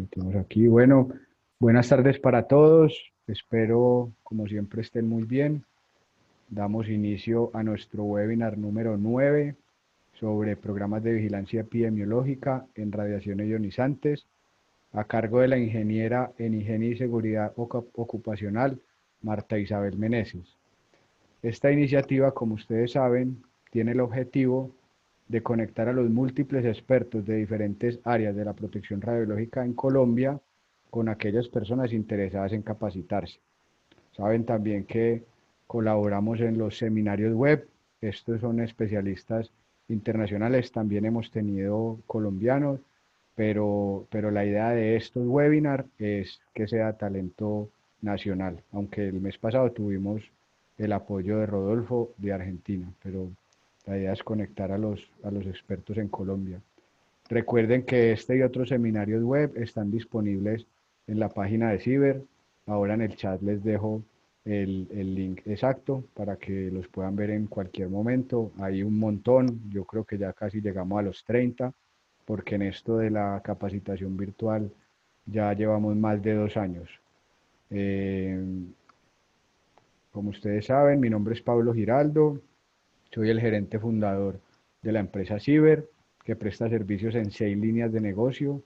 Metimos aquí. Bueno, buenas tardes para todos. Espero, como siempre, estén muy bien. Damos inicio a nuestro webinar número 9 sobre programas de vigilancia epidemiológica en radiaciones ionizantes, a cargo de la ingeniera en Higiene y Seguridad Ocupacional, Marta Isabel Meneses. Esta iniciativa, como ustedes saben, tiene el objetivo de conectar a los múltiples expertos de diferentes áreas de la protección radiológica en Colombia con aquellas personas interesadas en capacitarse. Saben también que colaboramos en los seminarios web. Estos son especialistas internacionales. También hemos tenido colombianos, pero la idea de estos webinars es que sea talento nacional, aunque el mes pasado tuvimos el apoyo de Rodolfo de Argentina, pero la idea es conectar a los expertos en Colombia. Recuerden que este y otros seminarios web están disponibles en la página de Ciber. Ahora en el chat les dejo el link exacto para que los puedan ver en cualquier momento. Hay un montón, yo creo que ya casi llegamos a los 30, porque en esto de la capacitación virtual ya llevamos más de 2 años. Eh, Como ustedes saben, mi nombre es Pablo Giraldo, soy el gerente fundador de la empresa Ciber, que presta servicios en 6 líneas de negocio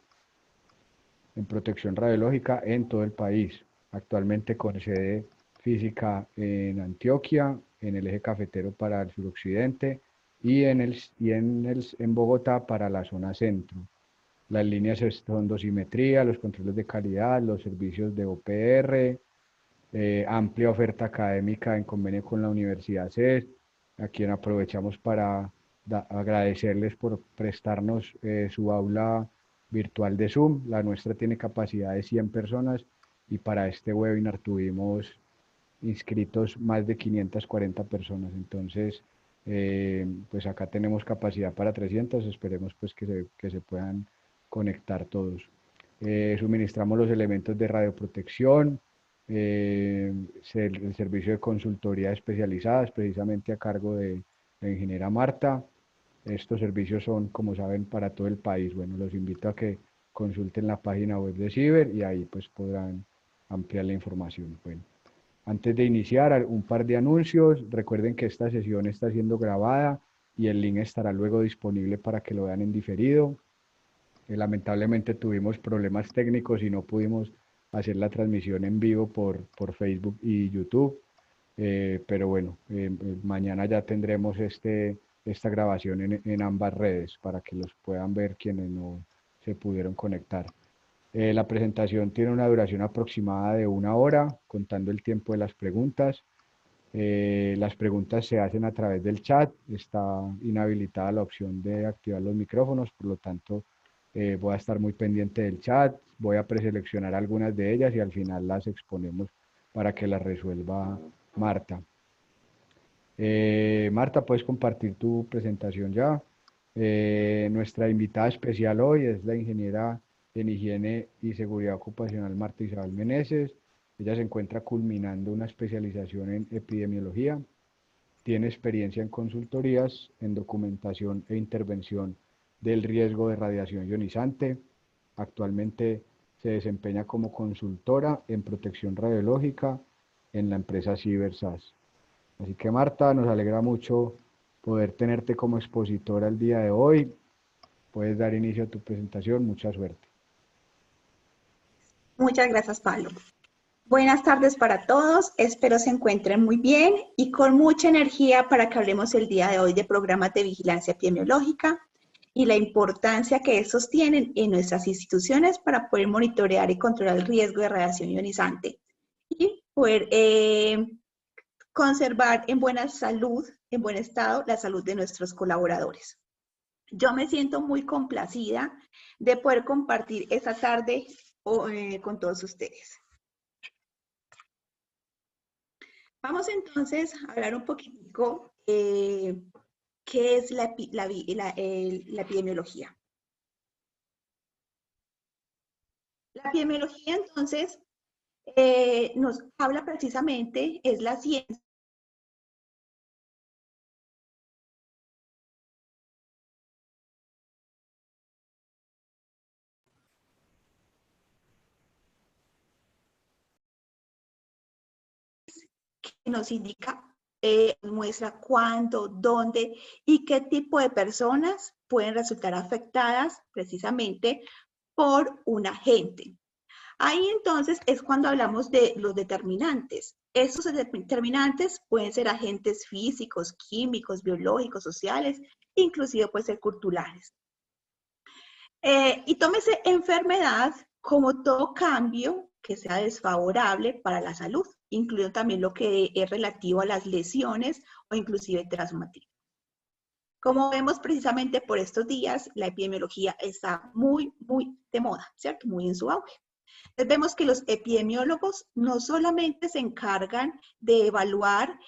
en protección radiológica en todo el país. Actualmente con sede física en Antioquia, en el eje cafetero para el suroccidente y en Bogotá para la zona centro. Las líneas son dosimetría, los controles de calidad, los servicios de OPR, amplia oferta académica en convenio con la Universidad CES, a quien aprovechamos para agradecerles por prestarnos su aula virtual de Zoom. La nuestra tiene capacidad de 100 personas y para este webinar tuvimos inscritos más de 540 personas. Entonces, pues acá tenemos capacidad para 300, esperemos pues que se puedan conectar todos. Suministramos los elementos de radioprotección, el servicio de consultoría especializadas, precisamente a cargo de la ingeniera Marta. Estos servicios son, como saben, para todo el país. Bueno, los invito a que consulten la página web de Ciber y ahí pues podrán ampliar la información. Bueno, antes de iniciar, un par de anuncios. Recuerden que esta sesión está siendo grabada y el link estará luego disponible para que lo vean en diferido. Lamentablemente tuvimos problemas técnicos y no pudimos hacer la transmisión en vivo por Facebook y YouTube. Pero bueno, mañana ya tendremos esta grabación en ambas redes para que los puedan ver quienes no se pudieron conectar. La presentación tiene una duración aproximada de 1 hora, contando el tiempo de las preguntas. Las preguntas se hacen a través del chat, está inhabilitada la opción de activar los micrófonos, por lo tanto voy a estar muy pendiente del chat, voy a preseleccionar algunas de ellas y al final las exponemos para que las resuelva Marta. Marta, puedes compartir tu presentación ya. Nuestra invitada especial hoy es la ingeniera en Higiene y Seguridad Ocupacional Marta Isabel Meneses. Ella se encuentra culminando una especialización en epidemiología. Tiene experiencia en consultorías, en documentación e intervención del riesgo de radiación ionizante. Actualmente se desempeña como consultora en protección radiológica en la empresa CiberSAS. Así que Marta, nos alegra mucho poder tenerte como expositora el día de hoy. Puedes dar inicio a tu presentación. Mucha suerte. Muchas gracias, Pablo. Buenas tardes para todos. Espero se encuentren muy bien y con mucha energía para que hablemos el día de hoy de programas de vigilancia epidemiológica y la importancia que estos tienen en nuestras instituciones para poder monitorear y controlar el riesgo de radiación ionizante y poder conservar en buena salud, en buen estado, la salud de nuestros colaboradores. Yo me siento muy complacida de poder compartir esta tarde con todos ustedes. Vamos entonces a hablar un poquitico qué es la epidemiología. La epidemiología entonces nos habla precisamente, es la ciencia nos indica, muestra cuándo, dónde y qué tipo de personas pueden resultar afectadas precisamente por un agente. Ahí entonces es cuando hablamos de los determinantes. Estos determinantes pueden ser agentes físicos, químicos, biológicos, sociales, inclusive pueden ser culturales. Y tómese enfermedad como todo cambio que sea desfavorable para la salud, incluido también lo que es relativo a las lesiones o inclusive traumatismo. Como vemos precisamente por estos días, la epidemiología está muy de moda, ¿cierto? Muy en su auge. Entonces vemos que los epidemiólogos no solamente se encargan de evaluar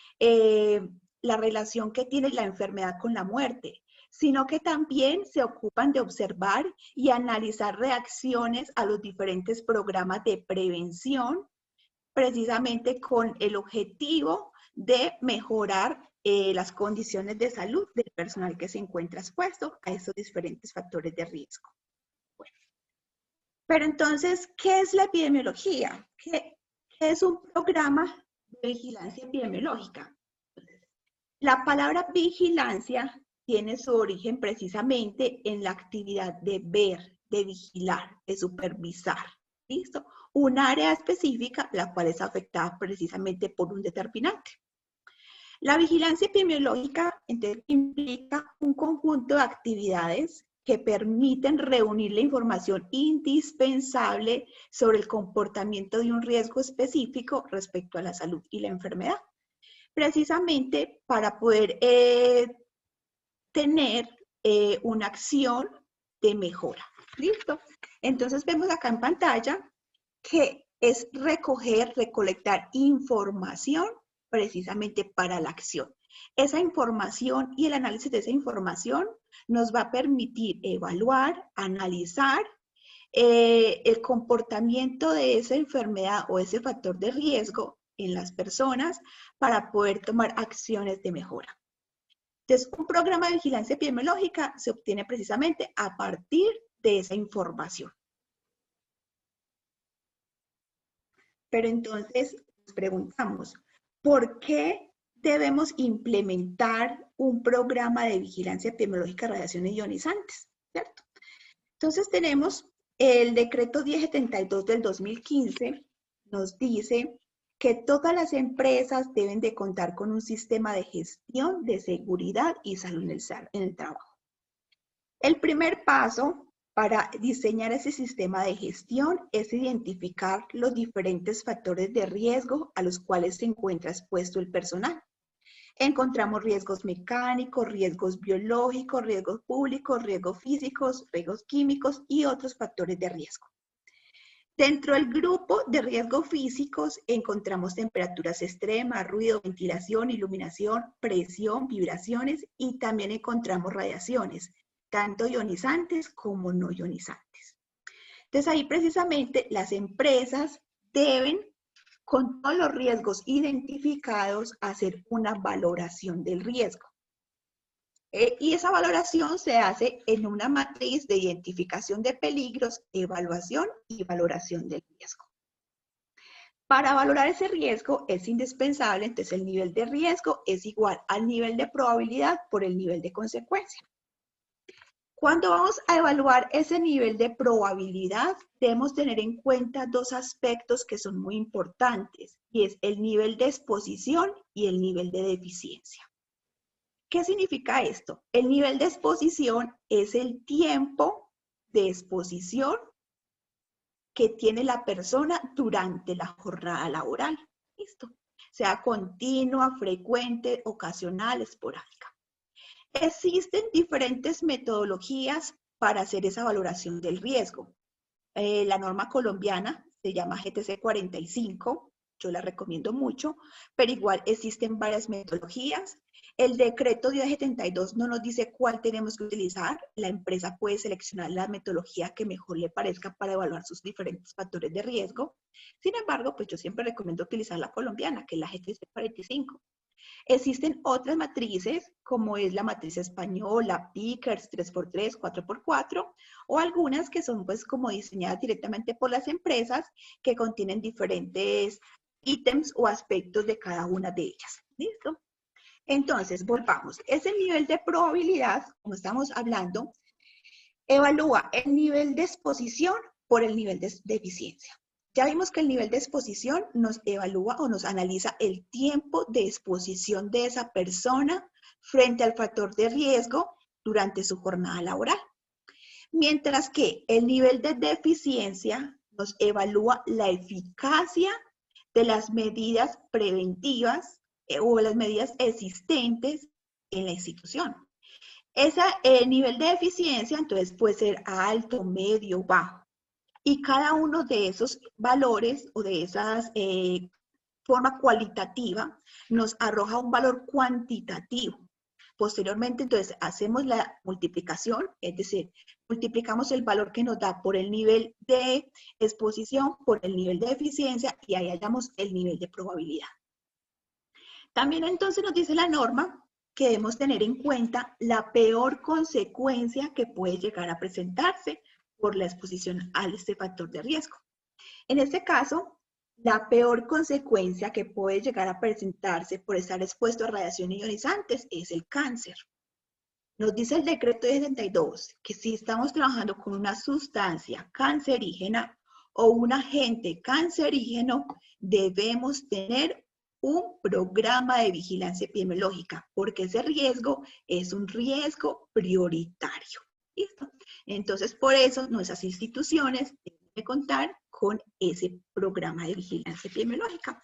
la relación que tiene la enfermedad con la muerte, sino que también se ocupan de observar y analizar reacciones a los diferentes programas de prevención, precisamente con el objetivo de mejorar las condiciones de salud del personal que se encuentra expuesto a esos diferentes factores de riesgo. Bueno, pero entonces, ¿qué es la epidemiología? ¿Qué es un programa de vigilancia epidemiológica? La palabra vigilancia tiene su origen precisamente en la actividad de ver, de vigilar, de supervisar. ¿Listo? Un área específica la cual es afectada precisamente por un determinante. La vigilancia epidemiológica entonces implica un conjunto de actividades que permiten reunir la información indispensable sobre el comportamiento de un riesgo específico respecto a la salud y la enfermedad, precisamente para poder tener una acción de mejora. ¿Listo? Entonces vemos acá en pantalla que es recolectar información precisamente para la acción. Esa información y el análisis de esa información nos va a permitir evaluar, analizar el comportamiento de esa enfermedad o ese factor de riesgo en las personas para poder tomar acciones de mejora. Entonces, un programa de vigilancia epidemiológica se obtiene precisamente a partir de esa información. Pero entonces nos preguntamos, ¿por qué debemos implementar un programa de vigilancia epidemiológica de radiaciones ionizantes? ¿Cierto? Entonces tenemos el decreto 1072 del 2015, nos dice que todas las empresas deben de contar con un sistema de gestión de seguridad y salud en el trabajo. El primer paso para diseñar ese sistema de gestión es identificar los diferentes factores de riesgo a los cuales se encuentra expuesto el personal. Encontramos riesgos mecánicos, riesgos biológicos, riesgos públicos, riesgos físicos, riesgos químicos y otros factores de riesgo. Dentro del grupo de riesgos físicos encontramos temperaturas extremas, ruido, ventilación, iluminación, presión, vibraciones y también encontramos radiaciones, tanto ionizantes como no ionizantes. Entonces ahí precisamente las empresas deben, con todos los riesgos identificados, hacer una valoración del riesgo. Y esa valoración se hace en una matriz de identificación de peligros, evaluación y valoración del riesgo. Para valorar ese riesgo es indispensable, entonces el nivel de riesgo es igual al nivel de probabilidad por el nivel de consecuencia. Cuando vamos a evaluar ese nivel de probabilidad, debemos tener en cuenta dos aspectos que son muy importantes, y es el nivel de exposición y el nivel de deficiencia. ¿Qué significa esto? El nivel de exposición es el tiempo de exposición que tiene la persona durante la jornada laboral. ¿Listo? Sea continua, frecuente, ocasional, esporádica. Existen diferentes metodologías para hacer esa valoración del riesgo. La norma colombiana se llama GTC 45, yo la recomiendo mucho, pero igual existen varias metodologías. El decreto 1072 no nos dice cuál tenemos que utilizar. La empresa puede seleccionar la metodología que mejor le parezca para evaluar sus diferentes factores de riesgo. Sin embargo, pues yo siempre recomiendo utilizar la colombiana, que es la GTC 45. Existen otras matrices, como es la matriz española, Pickers, 3x3, 4x4, o algunas que son pues como diseñadas directamente por las empresas, que contienen diferentes ítems o aspectos de cada una de ellas. ¿Listo? Entonces, volvamos. Ese nivel de probabilidad, como estamos hablando, evalúa el nivel de exposición por el nivel de eficiencia. Ya vimos que el nivel de exposición nos evalúa o nos analiza el tiempo de exposición de esa persona frente al factor de riesgo durante su jornada laboral. Mientras que el nivel de deficiencia nos evalúa la eficacia de las medidas preventivas o las medidas existentes en la institución. Ese nivel de eficiencia entonces puede ser alto, medio, bajo. Y cada uno de esos valores o de esas forma cualitativa nos arroja un valor cuantitativo. Posteriormente, entonces, hacemos la multiplicación, es decir, multiplicamos el valor que nos da por el nivel de exposición, por el nivel de eficiencia, y ahí hallamos el nivel de probabilidad. También entonces nos dice la norma que debemos tener en cuenta la peor consecuencia que puede llegar a presentarse por la exposición a este factor de riesgo. En este caso, la peor consecuencia que puede llegar a presentarse por estar expuesto a radiaciones ionizantes es el cáncer. Nos dice el decreto 72 que si estamos trabajando con una sustancia cancerígena o un agente cancerígeno, debemos tener un programa de vigilancia epidemiológica, porque ese riesgo es un riesgo prioritario. ¿Listo? Entonces, por eso nuestras instituciones deben contar con ese programa de vigilancia epidemiológica.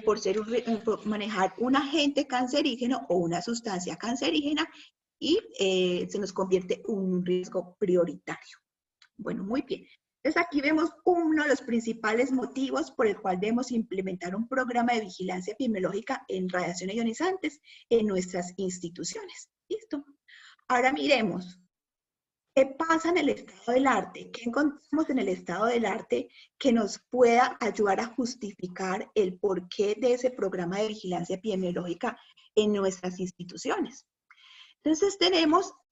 Por manejar un agente cancerígeno o una sustancia cancerígena y se nos convierte en un riesgo prioritario. Bueno, muy bien. Entonces aquí vemos uno de los principales motivos por el cual debemos implementar un programa de vigilancia epidemiológica en radiaciones ionizantes en nuestras instituciones. ¿Listo? Ahora miremos. ¿Qué pasa en el estado del arte? ¿Qué encontramos en el estado del arte que nos pueda ayudar a justificar el porqué de ese programa de vigilancia epidemiológica en nuestras instituciones? Entonces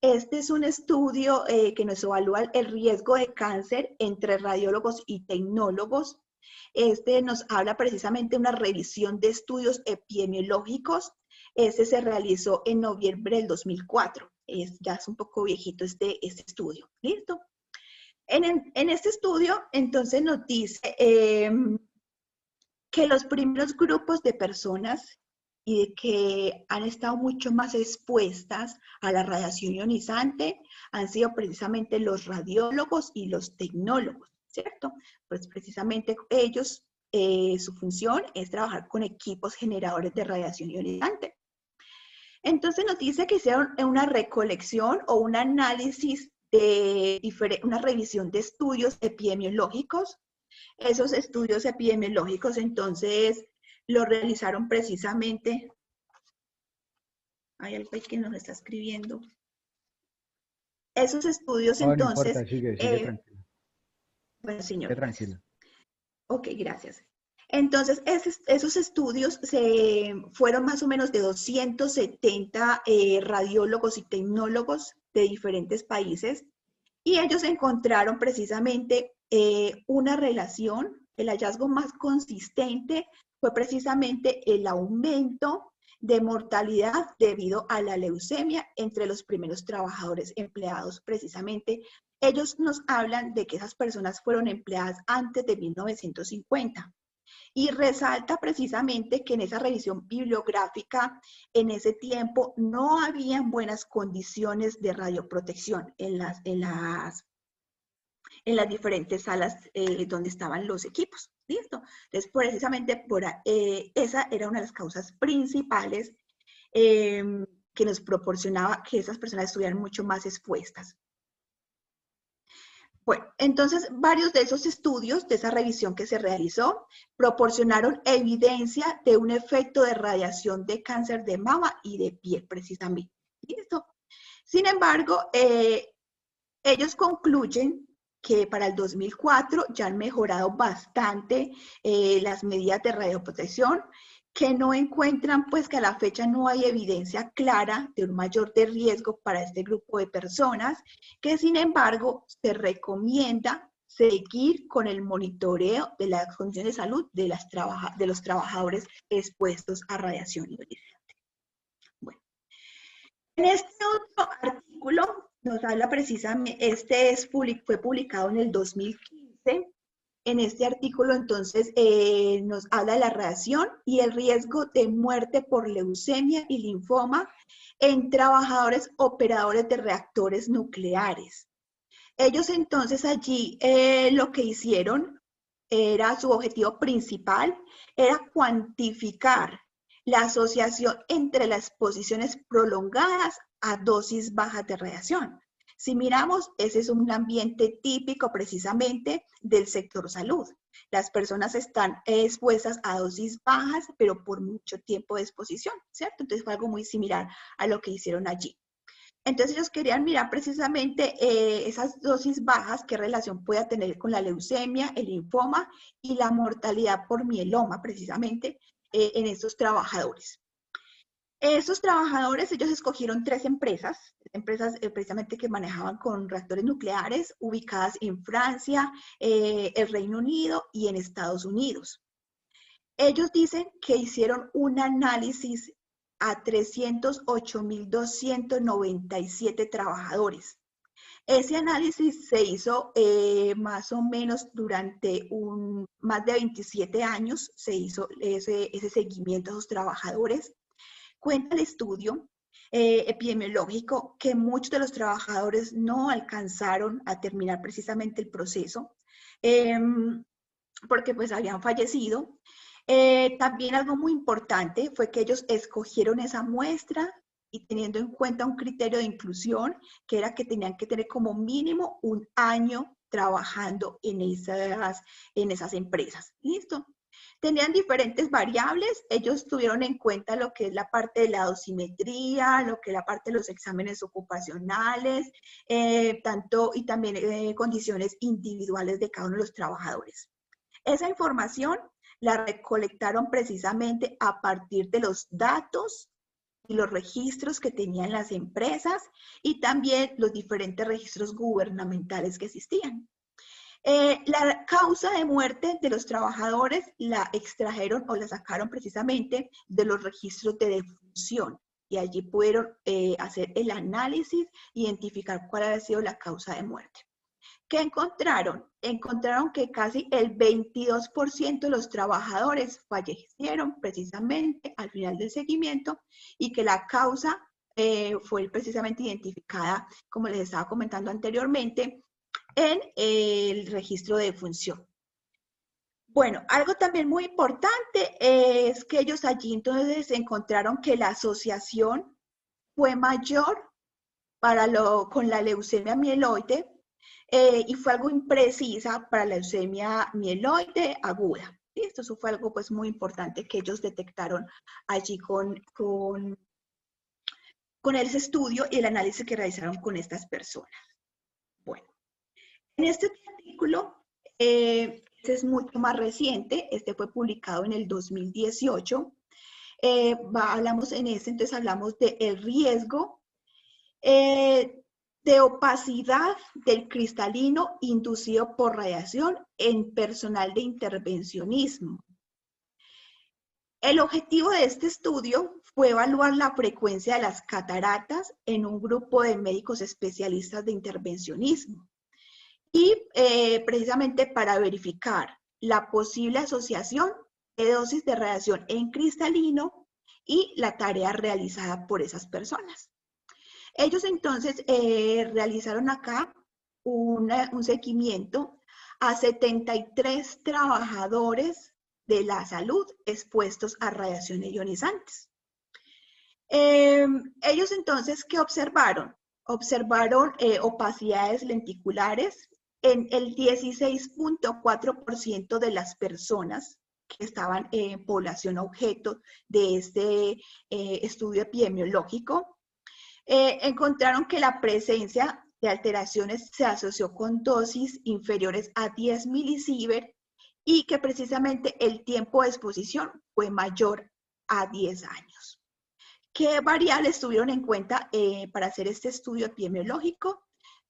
este es un estudio que nos evalúa el riesgo de cáncer entre radiólogos y tecnólogos. Este nos habla precisamente de una revisión de estudios epidemiológicos. Este se realizó en noviembre del 2004. Ya es un poco viejito este estudio. ¿Listo? En este estudio, entonces nos dice que los primeros grupos de personas y de que han estado mucho más expuestas a la radiación ionizante han sido precisamente los radiólogos y los tecnólogos, ¿cierto? Pues precisamente ellos, su función es trabajar con equipos generadores de radiación ionizante. Entonces nos dice que hicieron una recolección o un análisis de una revisión de estudios epidemiológicos. Esos estudios epidemiológicos entonces lo realizaron precisamente, hay algo ahí que nos está escribiendo. Esos estudios entonces... No importa, sigue tranquilo. Bueno, señor. Sigue tranquilo. Ok, gracias. Entonces, esos estudios fueron más o menos de 270 radiólogos y tecnólogos de diferentes países y ellos encontraron precisamente una relación. El hallazgo más consistente fue precisamente el aumento de mortalidad debido a la leucemia entre los primeros trabajadores empleados precisamente. Ellos nos hablan de que esas personas fueron empleadas antes de 1950 y resalta precisamente que en esa revisión bibliográfica en ese tiempo no habían buenas condiciones de radioprotección en las diferentes salas donde estaban los equipos. ¿Listo? Entonces, precisamente esa era una de las causas principales que nos proporcionaba que esas personas estuvieran mucho más expuestas. Bueno, entonces varios de esos estudios, de esa revisión que se realizó, proporcionaron evidencia de un efecto de radiación de cáncer de mama y de piel, precisamente. ¿Listo? Sin embargo, ellos concluyen que para el 2004 ya han mejorado bastante las medidas de radioprotección, que no encuentran, pues que a la fecha no hay evidencia clara de un mayor de riesgo para este grupo de personas, que sin embargo se recomienda seguir con el monitoreo de las condiciones de salud de los trabajadores expuestos a radiación ionizante. Bueno, en este otro artículo nos habla precisamente, fue publicado en el 2015. En este artículo, entonces, nos habla de la radiación y el riesgo de muerte por leucemia y linfoma en trabajadores operadores de reactores nucleares. Ellos, entonces, allí lo que hicieron su objetivo principal era cuantificar la asociación entre las exposiciones prolongadas a dosis bajas de radiación. Si miramos, ese es un ambiente típico precisamente del sector salud. Las personas están expuestas a dosis bajas, pero por mucho tiempo de exposición, ¿cierto? Entonces fue algo muy similar a lo que hicieron allí. Entonces ellos querían mirar precisamente esas dosis bajas, qué relación puede tener con la leucemia, el linfoma y la mortalidad por mieloma precisamente en estos trabajadores. Esos trabajadores, ellos escogieron tres empresas precisamente que manejaban con reactores nucleares ubicadas en Francia, el Reino Unido y en Estados Unidos. Ellos dicen que hicieron un análisis a 308.297 trabajadores. Ese análisis se hizo más o menos durante más de 27 años, se hizo ese seguimiento a esos trabajadores. Cuenta el estudio epidemiológico que muchos de los trabajadores no alcanzaron a terminar precisamente el proceso porque pues habían fallecido. También algo muy importante fue que ellos escogieron esa muestra y teniendo en cuenta un criterio de inclusión, que era que tenían que tener como mínimo un año trabajando en esas empresas. ¿Listo? Tenían diferentes variables, ellos tuvieron en cuenta lo que es la parte de la dosimetría, lo que es la parte de los exámenes ocupacionales, y también condiciones individuales de cada uno de los trabajadores. Esa información la recolectaron precisamente a partir de los datos y los registros que tenían las empresas y también los diferentes registros gubernamentales que existían. La causa de muerte de los trabajadores la extrajeron o la sacaron precisamente de los registros de defunción y allí pudieron hacer el análisis, identificar cuál había sido la causa de muerte. ¿Qué encontraron? Encontraron que casi el 22% de los trabajadores fallecieron precisamente al final del seguimiento y que la causa fue precisamente identificada, como les estaba comentando anteriormente, en el registro de defunción. Bueno, algo también muy importante es que ellos allí entonces encontraron que la asociación fue mayor con la leucemia mieloide y fue algo imprecisa para la leucemia mieloide aguda. ¿Sí? Esto fue algo pues muy importante que ellos detectaron allí con ese estudio y el análisis que realizaron con estas personas. Bueno, en este artículo, este es mucho más reciente, este fue publicado en el 2018, hablamos en este, entonces hablamos del riesgo de opacidad del cristalino inducido por radiación en personal de intervencionismo. El objetivo de este estudio fue evaluar la frecuencia de las cataratas en un grupo de médicos especialistas de intervencionismo y precisamente para verificar la posible asociación de dosis de radiación en cristalino y la tarea realizada por esas personas. Ellos entonces realizaron acá un seguimiento a 73 trabajadores de la salud expuestos a radiaciones ionizantes. Ellos entonces, ¿qué observaron? Observaron opacidades lenticulares en el 16.4% de las personas que estaban en población objeto de este estudio epidemiológico. Encontraron que la presencia de alteraciones se asoció con dosis inferiores a 10 milisievert y que precisamente el tiempo de exposición fue mayor a 10 años. ¿Qué variables tuvieron en cuenta para hacer este estudio epidemiológico?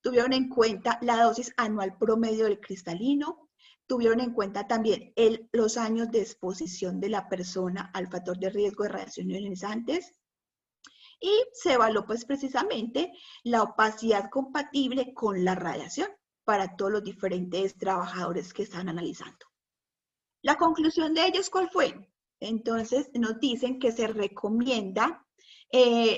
tuvieron en cuenta la dosis anual promedio del cristalino, tuvieron en cuenta también los años de exposición de la persona al factor de riesgo de radiaciones ionizantes, y se evaluó pues precisamente la opacidad compatible con la radiación para todos los diferentes trabajadores que están analizando. La conclusión de ellos, ¿cuál fue? Entonces nos dicen que se recomienda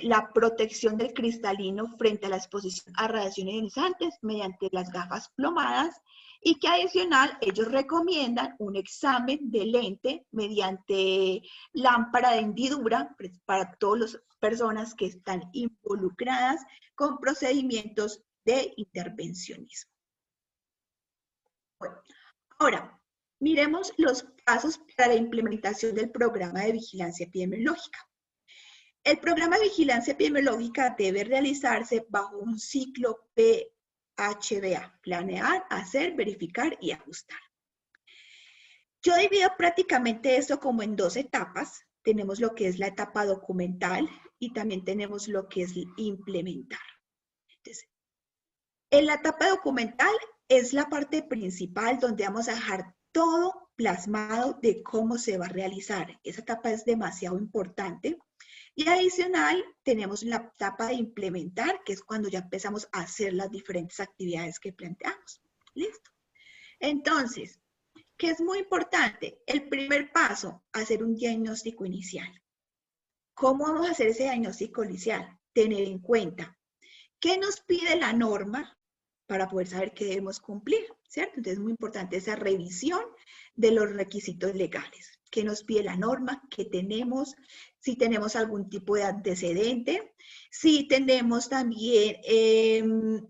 la protección del cristalino frente a la exposición a radiaciones ionizantes mediante las gafas plomadas, y que adicional ellos recomiendan un examen de lente mediante lámpara de hendidura para todas las personas que están involucradas con procedimientos de intervencionismo. Bueno, ahora, miremos los pasos para la implementación del programa de vigilancia epidemiológica. El programa de vigilancia epidemiológica debe realizarse bajo un ciclo PHBA: planear, hacer, verificar y ajustar. Yo divido prácticamente esto como en dos etapas. Tenemos lo que es la etapa documental y también tenemos lo que es implementar. Entonces, en la etapa documental es la parte principal donde vamos a dejar todo plasmado de cómo se va a realizar. Esa etapa es demasiado importante. Y adicional, tenemos la etapa de implementar, que es cuando ya empezamos a hacer las diferentes actividades que planteamos. ¿Listo? Entonces, ¿qué es muy importante? El primer paso, hacer un diagnóstico inicial. ¿Cómo vamos a hacer ese diagnóstico inicial? Tener en cuenta qué nos pide la norma para poder saber qué debemos cumplir, ¿cierto? Entonces es muy importante esa revisión de los requisitos legales. ¿Qué nos pide la norma? ¿Qué tenemos? Si tenemos algún tipo de antecedente, si tenemos también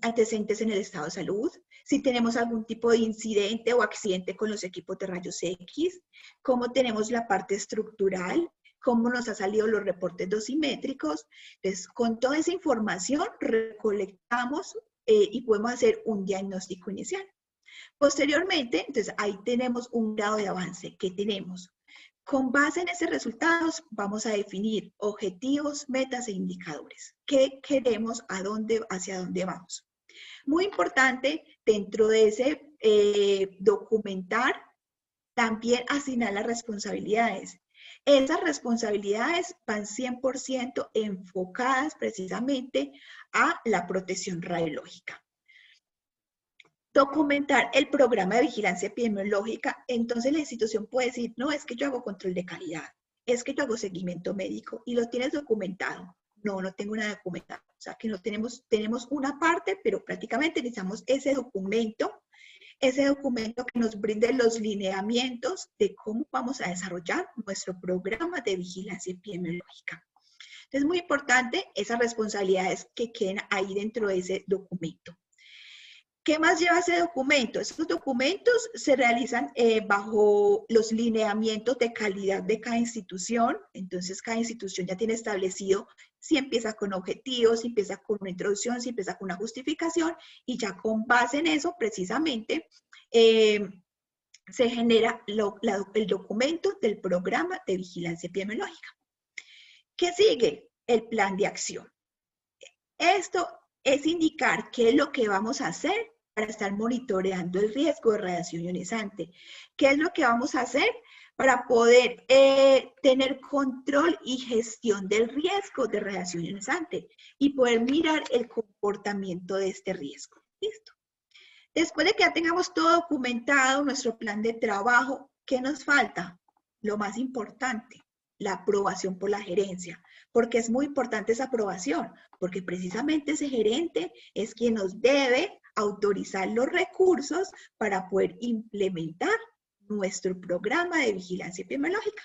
antecedentes en el estado de salud, si tenemos algún tipo de incidente o accidente con los equipos de rayos X, cómo tenemos la parte estructural, cómo nos han salido los reportes dosimétricos. Entonces, con toda esa información recolectamos y podemos hacer un diagnóstico inicial. Posteriormente, entonces ahí tenemos un grado de avance que tenemos. Con base en esos resultados vamos a definir objetivos, metas e indicadores. ¿Qué queremos? ¿Hacia dónde vamos? Muy importante, dentro de ese documentar, también asignar las responsabilidades. Esas responsabilidades van 100% enfocadas precisamente a la protección radiológica. Documentar el programa de vigilancia epidemiológica. Entonces la institución puede decir, no, es que yo hago control de calidad, es que yo hago seguimiento médico, y lo tienes documentado. No, no tengo nada documentado. O sea, que no tenemos una parte, pero prácticamente necesitamos ese documento que nos brinde los lineamientos de cómo vamos a desarrollar nuestro programa de vigilancia epidemiológica. Entonces, es muy importante esas responsabilidades que queden ahí dentro de ese documento. ¿Qué más lleva ese documento? Esos documentos se realizan bajo los lineamientos de calidad de cada institución. Entonces, cada institución ya tiene establecido si empieza con objetivos, si empieza con una introducción, si empieza con una justificación, y ya con base en eso, precisamente, se genera el documento del programa de vigilancia epidemiológica. ¿Qué sigue? El plan de acción. Esto es indicar qué es lo que vamos a hacer para estar monitoreando el riesgo de radiación ionizante. ¿Qué es lo que vamos a hacer para poder tener control y gestión del riesgo de radiación ionizante y poder mirar el comportamiento de este riesgo? ¿Listo? Después de que ya tengamos todo documentado, nuestro plan de trabajo, ¿qué nos falta? Lo más importante, la aprobación por la gerencia. Porque es muy importante esa aprobación, porque precisamente ese gerente es quien nos debe autorizar los recursos para poder implementar nuestro programa de vigilancia epidemiológica.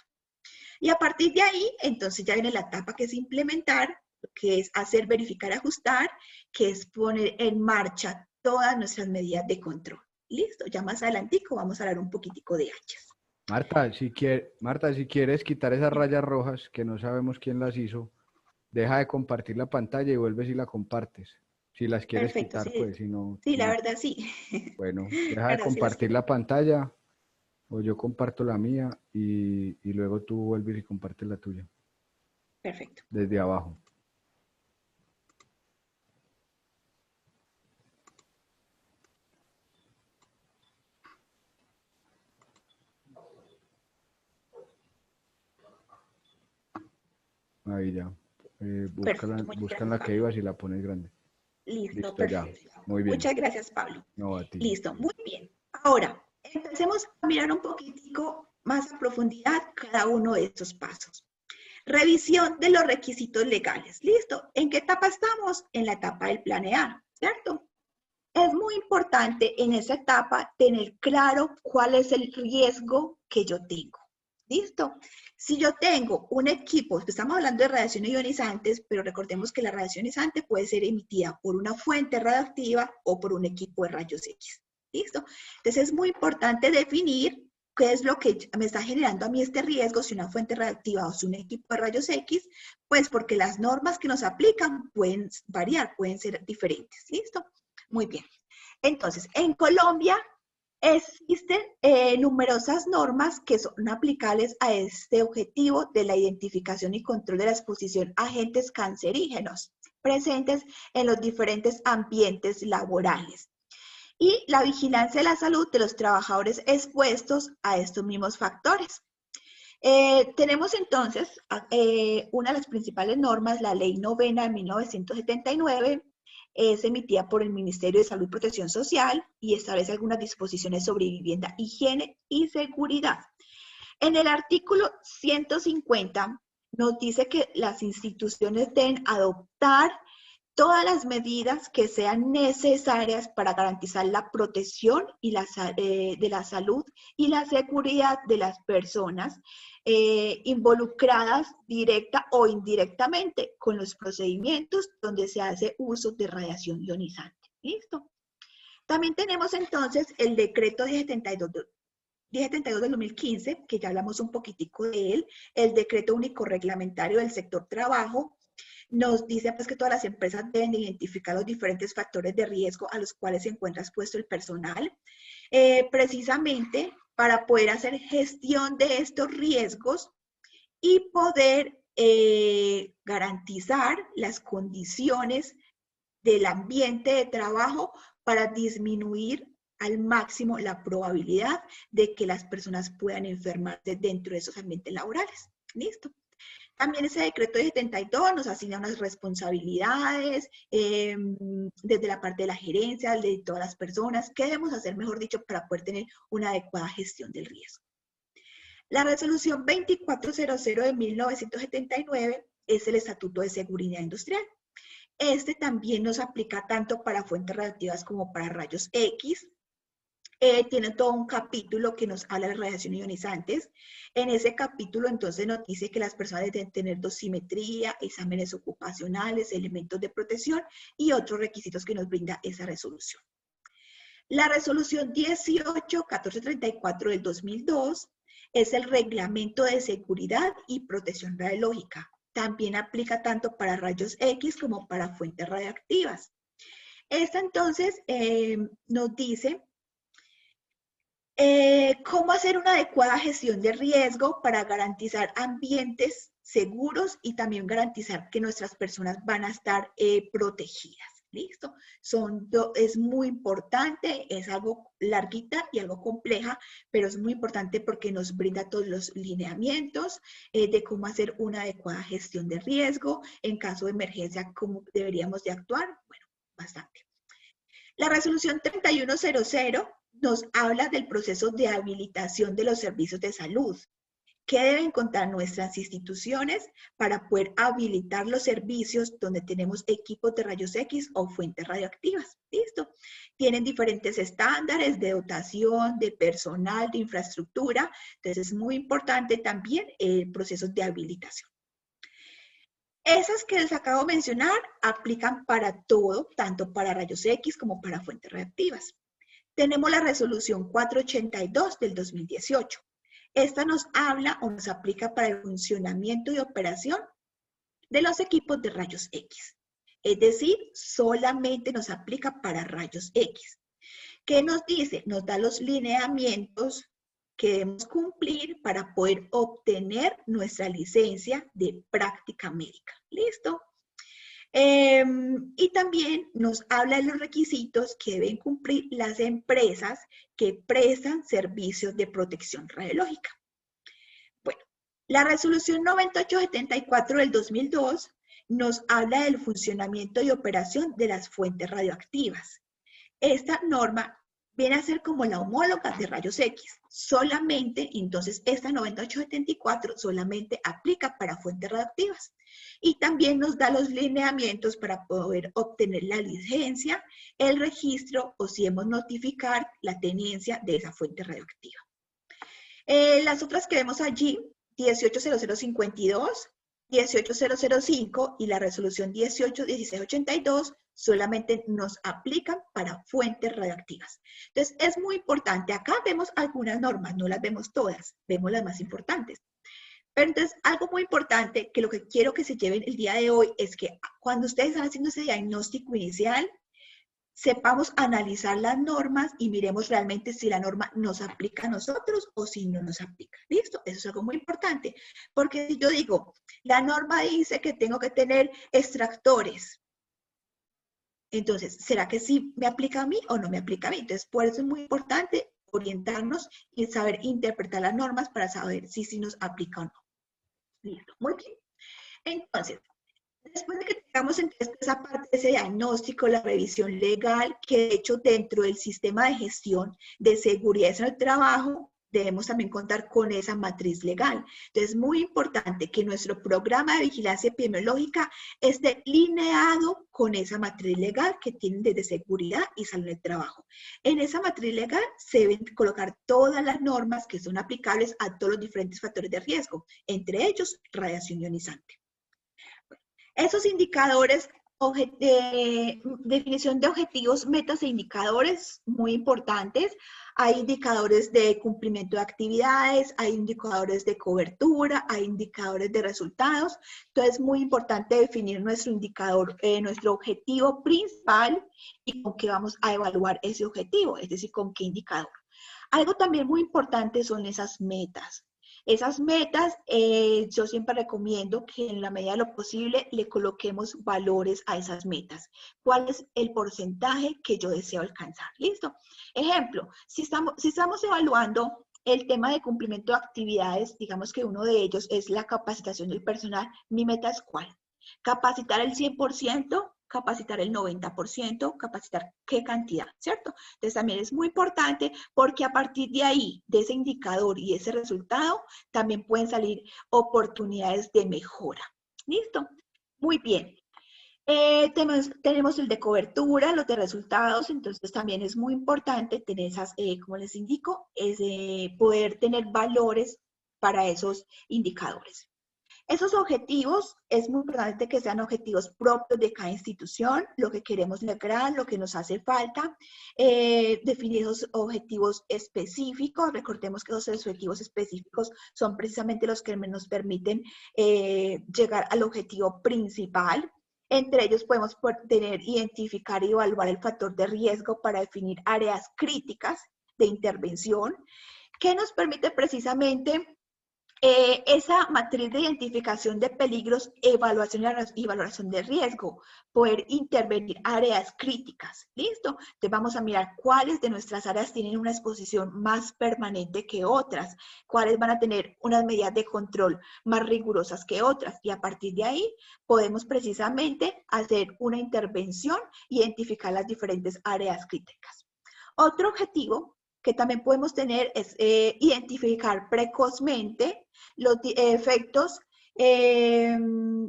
Y a partir de ahí, entonces ya viene la etapa que es implementar, que es hacer, verificar, ajustar, que es poner en marcha todas nuestras medidas de control. Listo, ya más adelantico vamos a hablar un poquitico de hachas. Marta, si quieres quitar esas rayas rojas, que no sabemos quién las hizo, deja de compartir la pantalla y vuelves y la compartes. Si las quieres Perfecto, quitar, sí. pues, si no, Sí, si la no. verdad sí. Bueno, deja La de verdad sí las compartir quiero. la pantalla o yo comparto la mía y luego tú vuelves y compartes la tuya Perfecto. desde abajo. Ahí ya. Perfecto, muchas Busca en gracias, la que Pablo. ibas y la pones grande. Listo, Listo, ya. perfecto. Muy bien. Muchas gracias, Pablo. No, a ti. Listo, muy bien. Ahora, empecemos a mirar un poquitico más a profundidad cada uno de estos pasos. Revisión de los requisitos legales. Listo. ¿En qué etapa estamos? En la etapa del planear, ¿cierto? Es muy importante en esa etapa tener claro cuál es el riesgo que yo tengo. ¿Listo? Si yo tengo un equipo, estamos hablando de radiaciones ionizantes, pero recordemos que la radiación ionizante puede ser emitida por una fuente radiactiva o por un equipo de rayos X. ¿Listo? Entonces es muy importante definir qué es lo que me está generando a mí este riesgo, si una fuente radiactiva o si un equipo de rayos X, pues porque las normas que nos aplican pueden variar, pueden ser diferentes. ¿Listo? Muy bien. Entonces, en Colombia existen numerosas normas que son aplicables a este objetivo de la identificación y control de la exposición a agentes cancerígenos presentes en los diferentes ambientes laborales y la vigilancia de la salud de los trabajadores expuestos a estos mismos factores. Tenemos entonces una de las principales normas, la Ley Novena de 1979, es emitida por el Ministerio de Salud y Protección Social y establece algunas disposiciones sobre vivienda, higiene y seguridad. En el artículo 150 nos dice que las instituciones deben adoptar todas las medidas que sean necesarias para garantizar la protección y de la salud y la seguridad de las personas involucradas directa o indirectamente con los procedimientos donde se hace uso de radiación ionizante. ¿Listo? También tenemos entonces el decreto 1072 del 2015, que ya hablamos un poquitico de él, el decreto único reglamentario del sector trabajo, nos dice pues que todas las empresas deben identificar los diferentes factores de riesgo a los cuales se encuentra expuesto el personal, precisamente para poder hacer gestión de estos riesgos y poder garantizar las condiciones del ambiente de trabajo para disminuir al máximo la probabilidad de que las personas puedan enfermarse dentro de esos ambientes laborales. ¿Listo? También ese decreto de 72 nos asigna unas responsabilidades desde la parte de la gerencia, de todas las personas. ¿Qué debemos hacer, mejor dicho, para poder tener una adecuada gestión del riesgo? La resolución 2400 de 1979 es el Estatuto de Seguridad Industrial. Este también nos aplica tanto para fuentes radiactivas como para rayos X. Tiene todo un capítulo que nos habla de radiaciones ionizantes. En ese capítulo entonces nos dice que las personas deben tener dosimetría, exámenes ocupacionales, elementos de protección y otros requisitos que nos brinda esa resolución. La resolución 18-1434 del 2002 es el reglamento de seguridad y protección radiológica. También aplica tanto para rayos X como para fuentes radiactivas. Esta entonces nos dice cómo hacer una adecuada gestión de riesgo para garantizar ambientes seguros y también garantizar que nuestras personas van a estar protegidas. ¿Listo? Es muy importante, es algo larguita y algo compleja, pero es muy importante porque nos brinda todos los lineamientos de cómo hacer una adecuada gestión de riesgo, en caso de emergencia, cómo deberíamos de actuar. Bueno, bastante. La resolución 3100 nos habla del proceso de habilitación de los servicios de salud. ¿Qué deben contar nuestras instituciones para poder habilitar los servicios donde tenemos equipos de rayos X o fuentes radioactivas? ¿Listo? Tienen diferentes estándares de dotación, de personal, de infraestructura. Entonces es muy importante también el proceso de habilitación. Esas que les acabo de mencionar aplican para todo, tanto para rayos X como para fuentes reactivas. Tenemos la resolución 482 del 2018. Esta nos habla o nos aplica para el funcionamiento y operación de los equipos de rayos X. Es decir, solamente nos aplica para rayos X. ¿Qué nos dice? Nos da los lineamientos que debemos cumplir para poder obtener nuestra licencia de práctica médica. ¿Listo? Y también nos habla de los requisitos que deben cumplir las empresas que prestan servicios de protección radiológica. Bueno, La resolución 9874 del 2002 nos habla del funcionamiento y operación de las fuentes radioactivas. Esta norma viene a ser como la homóloga de rayos X. Solamente, entonces, esta 9874 solamente aplica para fuentes radioactivas. Y también nos da los lineamientos para poder obtener la licencia, el registro o si hemos notificar la tenencia de esa fuente radioactiva. Las otras que vemos allí, 180052, 18005 y la resolución 181682 solamente nos aplican para fuentes radioactivas. Entonces, es muy importante. Acá vemos algunas normas, no las vemos todas, vemos las más importantes. Pero entonces, algo muy importante que lo que quiero que se lleven el día de hoy es que cuando ustedes están haciendo ese diagnóstico inicial, sepamos analizar las normas y miremos realmente si la norma nos aplica a nosotros o si no nos aplica. ¿Listo? Eso es algo muy importante. Porque si yo digo, la norma dice que tengo que tener extractores. Entonces, ¿será que sí me aplica a mí o no me aplica a mí? Entonces, por eso es muy importante orientarnos y saber interpretar las normas para saber si nos aplica o no. Listo. Muy bien. Entonces, después de que tengamos entonces esa parte de ese diagnóstico, la revisión legal, que de hecho dentro del sistema de gestión de seguridad en el trabajo, debemos también contar con esa matriz legal. Entonces, es muy importante que nuestro programa de vigilancia epidemiológica esté lineado con esa matriz legal que tienen desde seguridad y salud del trabajo. En esa matriz legal se deben colocar todas las normas que son aplicables a todos los diferentes factores de riesgo, entre ellos radiación ionizante. Esos indicadores, definición de objetivos, metas e indicadores muy importantes. Hay indicadores de cumplimiento de actividades, hay indicadores de cobertura, hay indicadores de resultados. Entonces, es muy importante definir nuestro indicador, nuestro objetivo principal y con qué vamos a evaluar ese objetivo, es decir, con qué indicador. Algo también muy importante son esas metas. Esas metas, yo siempre recomiendo que en la medida de lo posible le coloquemos valores a esas metas. ¿Cuál es el porcentaje que yo deseo alcanzar? ¿Listo? Ejemplo, si estamos evaluando el tema de cumplimiento de actividades, digamos que uno de ellos es la capacitación del personal, mi meta es ¿cuál? Capacitar el 100%, capacitar el 90%, capacitar qué cantidad, ¿cierto? Entonces también es muy importante porque a partir de ahí, de ese indicador y ese resultado, también pueden salir oportunidades de mejora. ¿Listo? Muy bien. Tenemos el de cobertura, los de resultados, entonces también es muy importante tener esas, como les indico, es poder tener valores para esos indicadores. Esos objetivos, es muy importante que sean objetivos propios de cada institución, lo que queremos lograr, lo que nos hace falta, definir esos objetivos específicos. Recordemos que los objetivos específicos son precisamente los que nos permiten llegar al objetivo principal. Entre ellos podemos identificar y evaluar el factor de riesgo para definir áreas críticas de intervención, que nos permite precisamente esa matriz de identificación de peligros, evaluación y valoración de riesgo, poder intervenir áreas críticas, ¿listo? Entonces vamos a mirar cuáles de nuestras áreas tienen una exposición más permanente que otras, cuáles van a tener unas medidas de control más rigurosas que otras, y a partir de ahí podemos precisamente hacer una intervención e identificar las diferentes áreas críticas. Otro objetivo que también podemos tener es identificar precozmente los efectos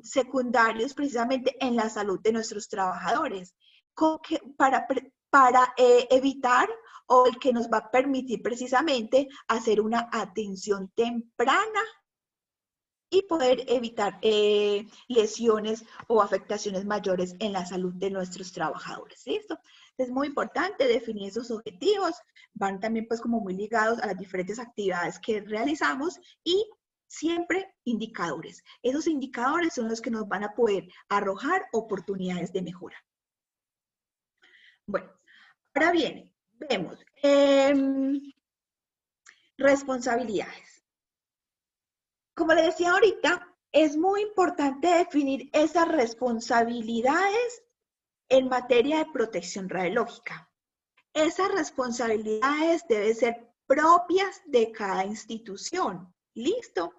secundarios precisamente en la salud de nuestros trabajadores para evitar o el que nos va a permitir precisamente hacer una atención temprana y poder evitar lesiones o afectaciones mayores en la salud de nuestros trabajadores. ¿Listo? Es muy importante definir esos objetivos, van también pues como muy ligados a las diferentes actividades que realizamos y siempre indicadores. Esos indicadores son los que nos van a poder arrojar oportunidades de mejora. Bueno, ahora bien, vemos responsabilidades. Como les decía ahorita, es muy importante definir esas responsabilidades en materia de protección radiológica. Esas responsabilidades deben ser propias de cada institución. ¿Listo?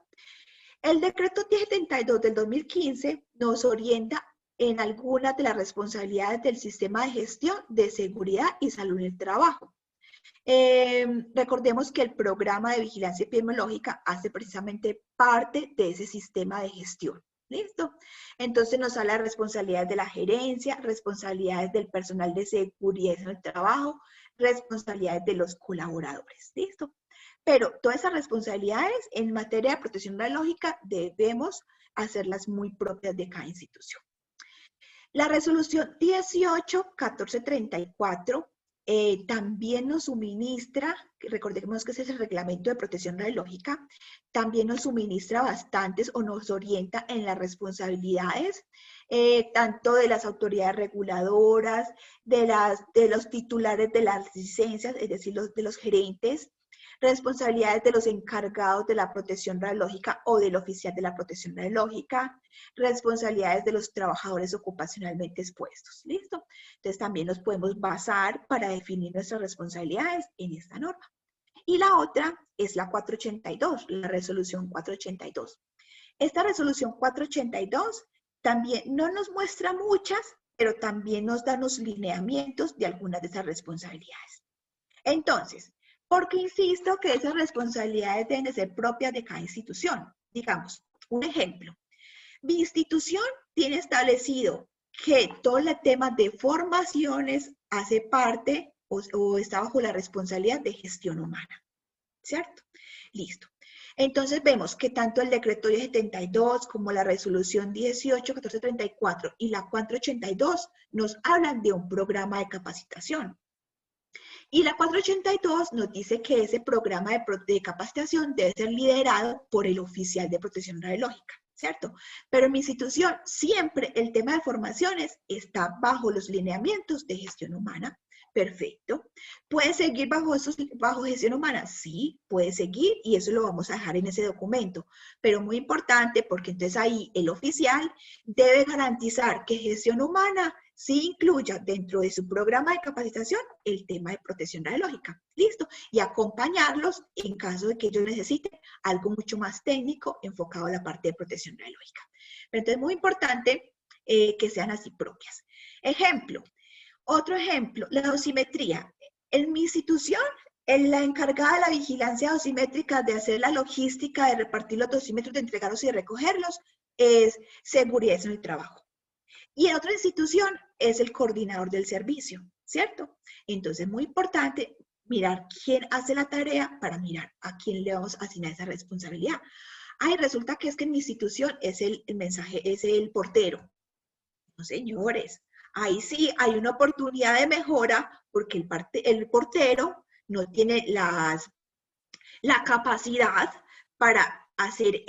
El decreto 1072 del 2015 nos orienta en algunas de las responsabilidades del sistema de gestión de seguridad y salud en el trabajo. Recordemos que el programa de vigilancia epidemiológica hace precisamente parte de ese sistema de gestión. ¿Listo? Entonces nos habla de responsabilidades de la gerencia, responsabilidades del personal de seguridad en el trabajo, responsabilidades de los colaboradores. ¿Listo? Pero todas esas responsabilidades en materia de protección radiológica debemos hacerlas muy propias de cada institución. La resolución 18.1434 también nos suministra, recordemos que ese es el reglamento de protección radiológica, también nos suministra bastantes o nos orienta en las responsabilidades, tanto de las autoridades reguladoras, de los titulares de las licencias, es decir, de los gerentes, responsabilidades de los encargados de la protección radiológica o del oficial de la protección radiológica, responsabilidades de los trabajadores ocupacionalmente expuestos. ¿Listo? Entonces también nos podemos basar para definir nuestras responsabilidades en esta norma. Y la otra es la 482, la resolución 482. Esta resolución 482 también no nos muestra muchas, pero también nos da los lineamientos de algunas de esas responsabilidades. Entonces, ¿por qué insisto que esas responsabilidades deben de ser propias de cada institución? Digamos, un ejemplo. Mi institución tiene establecido que todo el tema de formaciones hace parte o está bajo la responsabilidad de gestión humana, ¿cierto? Listo. Entonces vemos que tanto el decreto 1072 como la resolución 18.1434 y la 482 nos hablan de un programa de capacitación. Y la 482 nos dice que ese programa de capacitación debe ser liderado por el oficial de protección radiológica, ¿cierto? Pero en mi institución siempre el tema de formaciones está bajo los lineamientos de gestión humana. Perfecto. ¿Puede seguir bajo gestión humana? Sí, puede seguir y eso lo vamos a dejar en ese documento. Pero muy importante porque entonces ahí el oficial debe garantizar que gestión humana sí incluya dentro de su programa de capacitación el tema de protección radiológica. Listo. Y acompañarlos en caso de que ellos necesiten algo mucho más técnico enfocado a la parte de protección radiológica. Pero entonces es muy importante que sean así propias. Ejemplo. Otro ejemplo, la dosimetría. En mi institución, la encargada de la vigilancia dosimétrica de hacer la logística de repartir los dosímetros, de entregarlos y de recogerlos, es seguridad en el trabajo. Y en otra institución es el coordinador del servicio, ¿cierto? Entonces, muy importante mirar quién hace la tarea para mirar a quién le vamos a asignar esa responsabilidad. Ay, resulta que es que en mi institución es el portero. No, señores. Ahí sí hay una oportunidad de mejora porque el portero no tiene la capacidad para hacer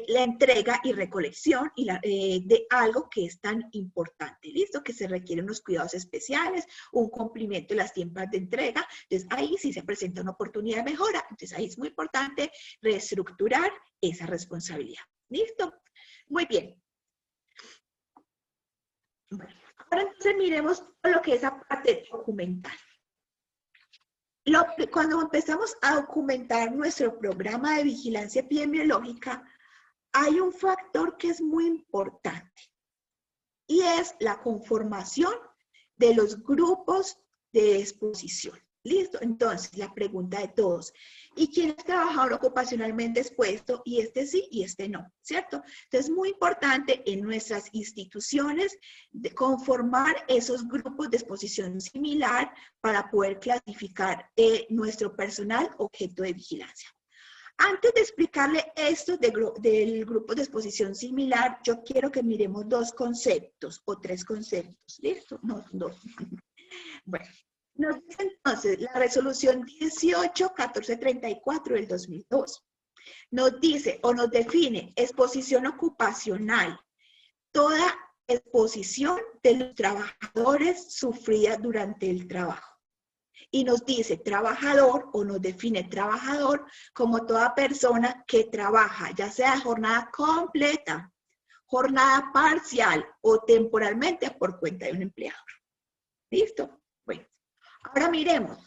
la entrega y recolección de algo que es tan importante, ¿listo? Que se requieren unos cuidados especiales, un cumplimiento de las tiempos de entrega. Entonces, ahí sí se presenta una oportunidad de mejora. Entonces, ahí es muy importante reestructurar esa responsabilidad. ¿Listo? Muy bien. Bueno. Ahora entonces miremos lo que es la parte documental. Cuando empezamos a documentar nuestro programa de vigilancia epidemiológica, hay un factor que es muy importante y es la conformación de los grupos de exposición. ¿Listo? Entonces, la pregunta de todos. ¿Y quién es trabajador ocupacionalmente expuesto? Y este sí y este no, ¿cierto? Entonces, es muy importante en nuestras instituciones conformar esos grupos de exposición similar para poder clasificar nuestro personal objeto de vigilancia. Antes de explicarle esto del grupo de exposición similar, yo quiero que miremos dos conceptos o tres conceptos. ¿Listo? No, dos. Bueno. Nos dice entonces la resolución 18.1434 del 2002. Nos dice o nos define exposición ocupacional. Toda exposición de los trabajadores sufrida durante el trabajo. Y nos dice trabajador o nos define trabajador como toda persona que trabaja, ya sea jornada completa, jornada parcial o temporalmente por cuenta de un empleador. ¿Listo? Bueno. Ahora miremos,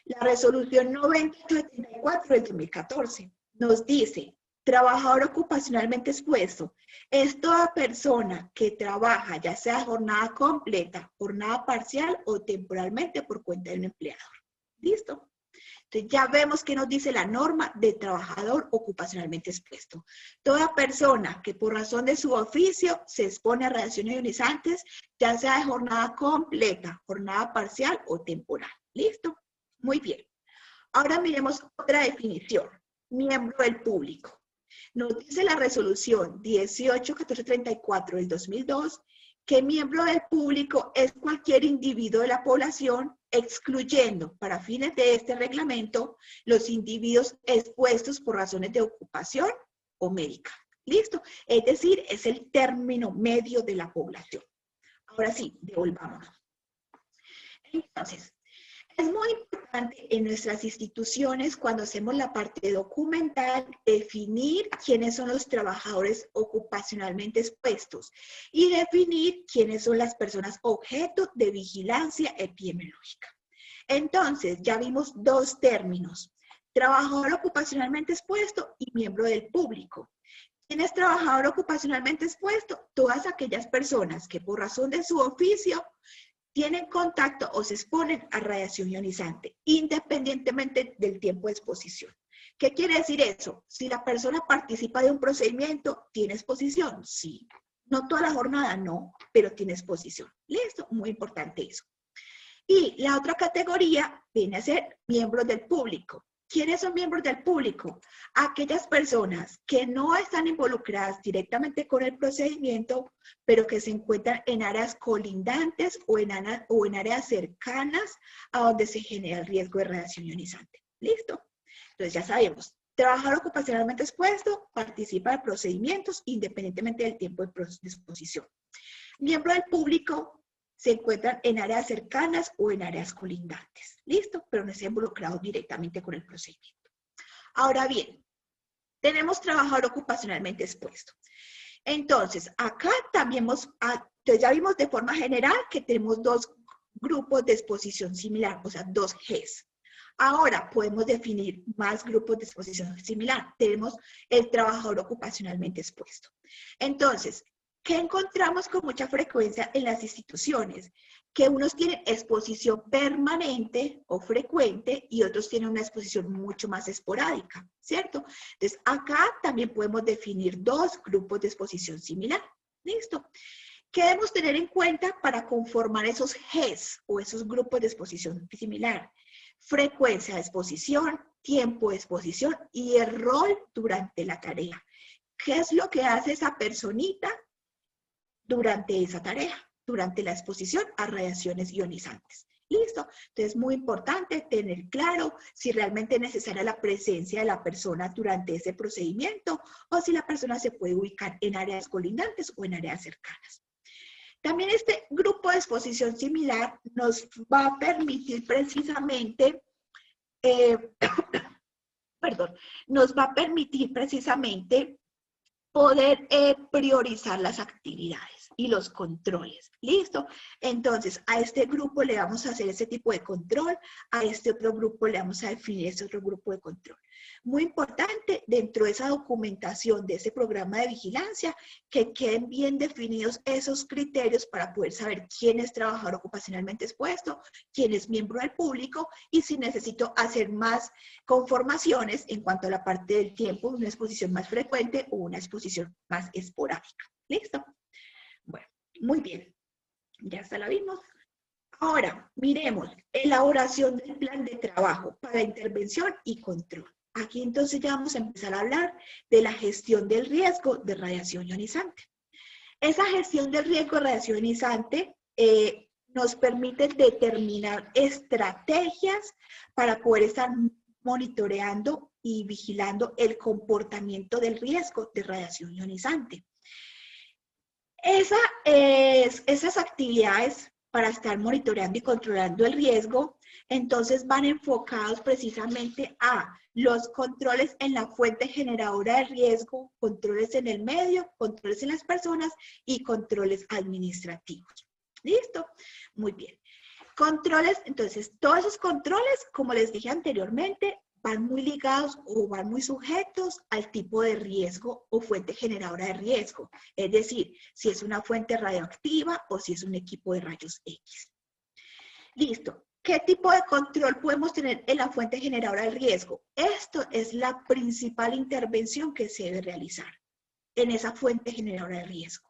la resolución 9074 del 2014 nos dice Trabajador ocupacionalmente expuesto es toda persona que trabaja, ya sea jornada completa, jornada parcial o temporalmente por cuenta de un empleador. ¿Listo? Entonces ya vemos que nos dice la norma de trabajador ocupacionalmente expuesto. Toda persona que por razón de su oficio se expone a radiaciones ionizantes, ya sea de jornada completa, jornada parcial o temporal. ¿Listo? Muy bien. Ahora miremos otra definición. Miembro del público. Nos dice la resolución 18.1434 del 2002 que miembro del público es cualquier individuo de la población, excluyendo, para fines de este reglamento, los individuos expuestos por razones de ocupación o médica. ¿Listo? Es decir, es el término medio de la población. Ahora sí, devolvámonos. Entonces, es muy importante en nuestras instituciones, cuando hacemos la parte documental, definir quiénes son los trabajadores ocupacionalmente expuestos y definir quiénes son las personas objeto de vigilancia epidemiológica. Entonces, ya vimos dos términos, trabajador ocupacionalmente expuesto y miembro del público. ¿Quién es trabajador ocupacionalmente expuesto? Todas aquellas personas que por razón de su oficio tienen contacto o se exponen a radiación ionizante, independientemente del tiempo de exposición. ¿Qué quiere decir eso? Si la persona participa de un procedimiento, ¿tiene exposición? Sí. No toda la jornada, no, pero tiene exposición. ¿Listo? Muy importante eso. Y la otra categoría viene a ser miembros del público. ¿Quiénes son miembros del público? Aquellas personas que no están involucradas directamente con el procedimiento, pero que se encuentran en áreas colindantes o en áreas cercanas a donde se genera el riesgo de radiación ionizante. ¿Listo? Entonces ya sabemos, trabajador ocupacionalmente expuesto participa de procedimientos independientemente del tiempo de exposición. Miembro del público se encuentran en áreas cercanas o en áreas colindantes. ¿Listo? Pero no están involucrados directamente con el procedimiento. Ahora bien, tenemos trabajador ocupacionalmente expuesto. Entonces, acá también entonces ya vimos de forma general que tenemos dos grupos de exposición similar, o sea, dos Gs. Ahora podemos definir más grupos de exposición similar. Tenemos el trabajador ocupacionalmente expuesto. Entonces, ¿qué encontramos con mucha frecuencia en las instituciones? Que unos tienen exposición permanente o frecuente y otros tienen una exposición mucho más esporádica, ¿cierto? Entonces, acá también podemos definir dos grupos de exposición similar. ¿Listo? ¿Qué debemos tener en cuenta para conformar esos Gs o esos grupos de exposición similar? Frecuencia de exposición, tiempo de exposición y el rol durante la tarea. ¿Qué es lo que hace esa personita durante esa tarea, durante la exposición a radiaciones ionizantes? ¿Listo? Entonces es muy importante tener claro si realmente es necesaria la presencia de la persona durante ese procedimiento o si la persona se puede ubicar en áreas colindantes o en áreas cercanas. También este grupo de exposición similar nos va a permitir precisamente, nos va a permitir precisamente poder priorizar las actividades y los controles. ¿Listo? Entonces, a este grupo le vamos a hacer ese tipo de control, a este otro grupo le vamos a definir ese otro grupo de control. Muy importante, dentro de esa documentación de ese programa de vigilancia, que queden bien definidos esos criterios para poder saber quién es trabajador ocupacionalmente expuesto, quién es miembro del público y si necesito hacer más conformaciones en cuanto a la parte del tiempo, una exposición más frecuente o una exposición más esporádica. ¿Listo? Bueno, muy bien. Ya hasta la vimos. Ahora, miremos, elaboración del plan de trabajo para intervención y control. Aquí entonces ya vamos a empezar a hablar de la gestión del riesgo de radiación ionizante. Esa gestión del riesgo de radiación ionizante nos permite determinar estrategias para poder estar monitoreando y vigilando el comportamiento del riesgo de radiación ionizante. Esas actividades para estar monitoreando y controlando el riesgo, entonces van enfocados precisamente a los controles en la fuente generadora de riesgo, controles en el medio, controles en las personas y controles administrativos. ¿Listo? Muy bien. Controles, entonces, todos esos controles, como les dije anteriormente, van muy ligados o van muy sujetos al tipo de riesgo o fuente generadora de riesgo. Es decir, si es una fuente radioactiva o si es un equipo de rayos X. Listo. ¿Qué tipo de control podemos tener en la fuente generadora de riesgo? Esto es la principal intervención que se debe realizar en esa fuente generadora de riesgo.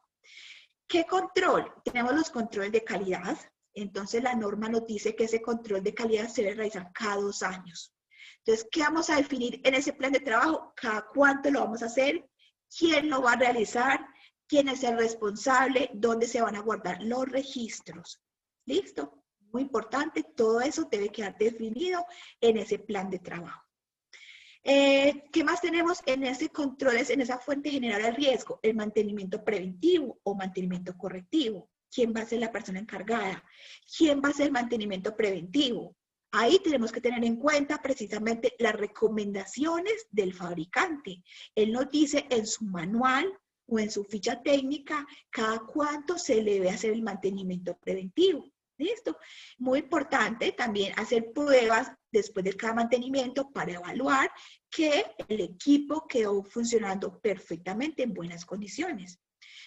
¿Qué control? Tenemos los controles de calidad. Entonces la norma nos dice que ese control de calidad se debe realizar cada 2 años. Entonces, ¿qué vamos a definir en ese plan de trabajo? ¿Cada cuánto lo vamos a hacer? ¿Quién lo va a realizar? ¿Quién es el responsable? ¿Dónde se van a guardar los registros? ¿Listo? Muy importante, todo eso debe quedar definido en ese plan de trabajo. ¿Qué más tenemos en ese controles, en esa fuente generadora de riesgo? El mantenimiento preventivo o mantenimiento correctivo. ¿Quién va a ser la persona encargada? ¿Quién va a hacer el mantenimiento preventivo? Ahí tenemos que tener en cuenta precisamente las recomendaciones del fabricante. Él nos dice en su manual o en su ficha técnica cada cuánto se le debe hacer el mantenimiento preventivo. ¿Listo? Muy importante también hacer pruebas después de cada mantenimiento para evaluar que el equipo quedó funcionando perfectamente en buenas condiciones.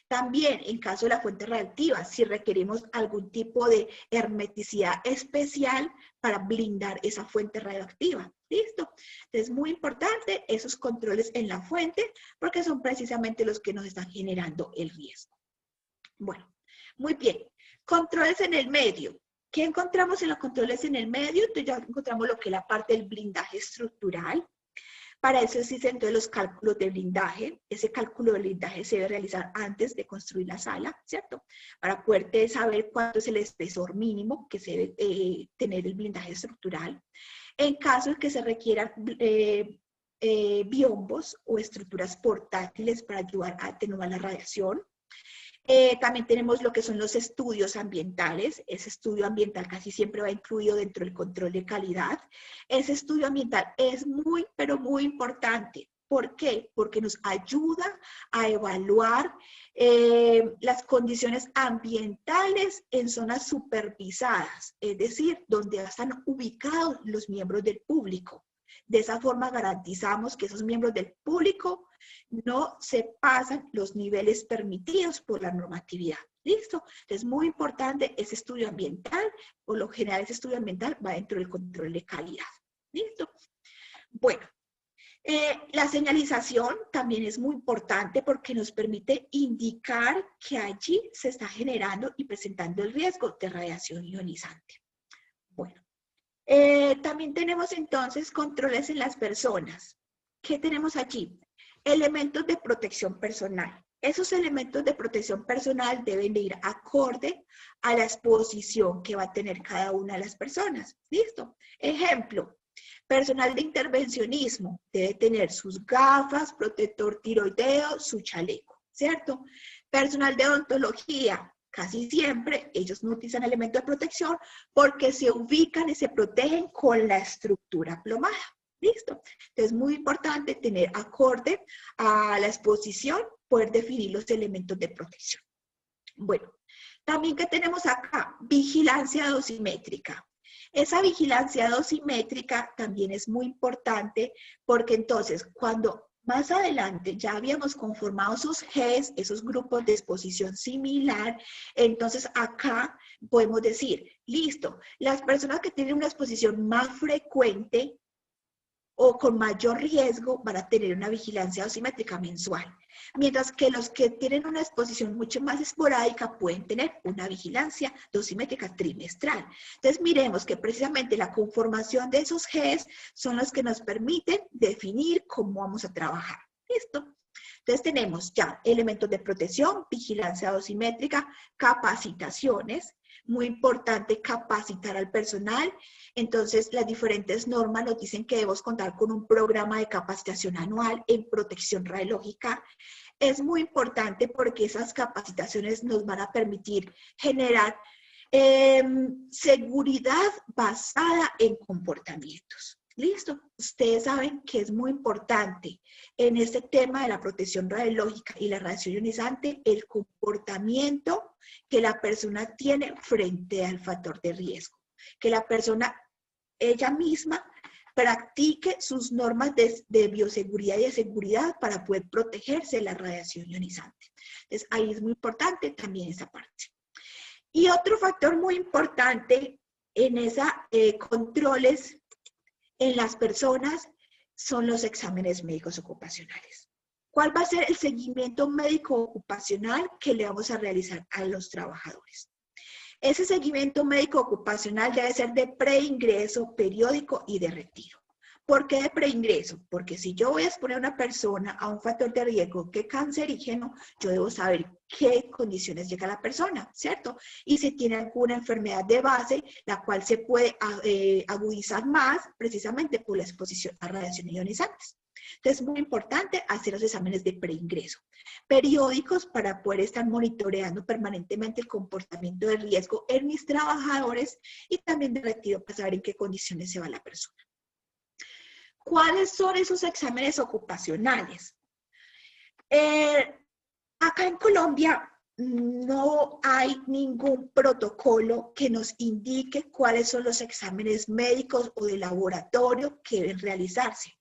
También, en caso de la fuente radioactiva, si requerimos algún tipo de hermeticidad especial para blindar esa fuente radioactiva. ¿Listo? Entonces, muy importante esos controles en la fuente porque son precisamente los que nos están generando el riesgo. Bueno, muy bien. Controles en el medio. ¿Qué encontramos en los controles en el medio? Entonces ya encontramos lo que es la parte del blindaje estructural. Para eso existen entonces los cálculos de blindaje. Ese cálculo de blindaje se debe realizar antes de construir la sala, ¿cierto? Para poder saber cuánto es el espesor mínimo que se debe tener el blindaje estructural. En caso de que se requieran biombos o estructuras portátiles para ayudar a atenuar la radiación. También tenemos lo que son los estudios ambientales. Ese estudio ambiental casi siempre va incluido dentro del control de calidad. Ese estudio ambiental es muy, pero muy importante. ¿Por qué? Porque nos ayuda a evaluar las condiciones ambientales en zonas supervisadas, es decir, donde están ubicados los miembros del público. De esa forma garantizamos que esos miembros del público no se pasan los niveles permitidos por la normatividad. ¿Listo? Es muy importante ese estudio ambiental. Por lo general, ese estudio ambiental va dentro del control de calidad. ¿Listo? Bueno, la señalización también es muy importante porque nos permite indicar que allí se está generando y presentando el riesgo de radiación ionizante. Bueno. También tenemos entonces controles en las personas. ¿Qué tenemos allí? Elementos de protección personal. Esos elementos de protección personal deben de ir acorde a la exposición que va a tener cada una de las personas. ¿Listo? Ejemplo, personal de intervencionismo debe tener sus gafas, protector tiroideo, su chaleco, ¿cierto? Personal de odontología. Casi siempre ellos no utilizan elementos de protección porque se ubican y se protegen con la estructura plomada. ¿Listo? Entonces es muy importante tener acorde a la exposición, poder definir los elementos de protección. Bueno, también que tenemos acá, vigilancia dosimétrica. Esa vigilancia dosimétrica también es muy importante porque entonces cuando más adelante ya habíamos conformado esos GES, esos grupos de exposición similar, entonces acá podemos decir, listo, las personas que tienen una exposición más frecuente o con mayor riesgo van a tener una vigilancia dosimétrica mensual, mientras que los que tienen una exposición mucho más esporádica pueden tener una vigilancia dosimétrica trimestral. Entonces miremos que precisamente la conformación de esos GES son los que nos permiten definir cómo vamos a trabajar. ¿Listo? Entonces tenemos ya elementos de protección, vigilancia dosimétrica, capacitaciones. Muy importante capacitar al personal. Entonces, las diferentes normas nos dicen que debemos contar con un programa de capacitación anual en protección radiológica. Es muy importante porque esas capacitaciones nos van a permitir generar seguridad basada en comportamientos. ¿Listo? Ustedes saben que es muy importante en este tema de la protección radiológica y la radiación ionizante el comportamiento que la persona tiene frente al factor de riesgo. Que la persona ella misma practique sus normas de bioseguridad y de seguridad para poder protegerse de la radiación ionizante. Entonces, ahí es muy importante también esa parte. Y otro factor muy importante en esos controles en las personas son los exámenes médicos ocupacionales. ¿Cuál va a ser el seguimiento médico ocupacional que le vamos a realizar a los trabajadores? Ese seguimiento médico ocupacional debe ser de preingreso, periódico y de retiro. ¿Por qué de preingreso? Porque si yo voy a exponer a una persona a un factor de riesgo que es cancerígeno, yo debo saber qué condiciones llega la persona, ¿cierto? Y si tiene alguna enfermedad de base, la cual se puede agudizar más precisamente por la exposición a radiaciones ionizantes. Entonces, es muy importante hacer los exámenes de preingreso, periódicos para poder estar monitoreando permanentemente el comportamiento de riesgo en mis trabajadores y también de retiro para saber en qué condiciones se va la persona. ¿Cuáles son esos exámenes ocupacionales? Acá en Colombia no hay ningún protocolo que nos indique cuáles son los exámenes médicos o de laboratorio que deben realizarse.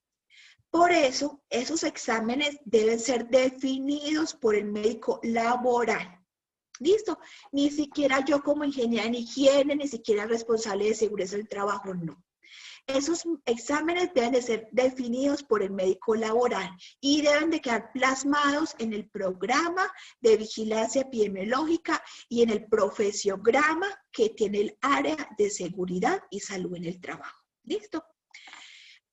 Por eso, esos exámenes deben ser definidos por el médico laboral. ¿Listo? Ni siquiera yo como ingeniera en higiene, ni siquiera responsable de seguridad del trabajo, no. Esos exámenes deben de ser definidos por el médico laboral y deben de quedar plasmados en el programa de vigilancia epidemiológica y en el profesiograma que tiene el área de seguridad y salud en el trabajo. ¿Listo?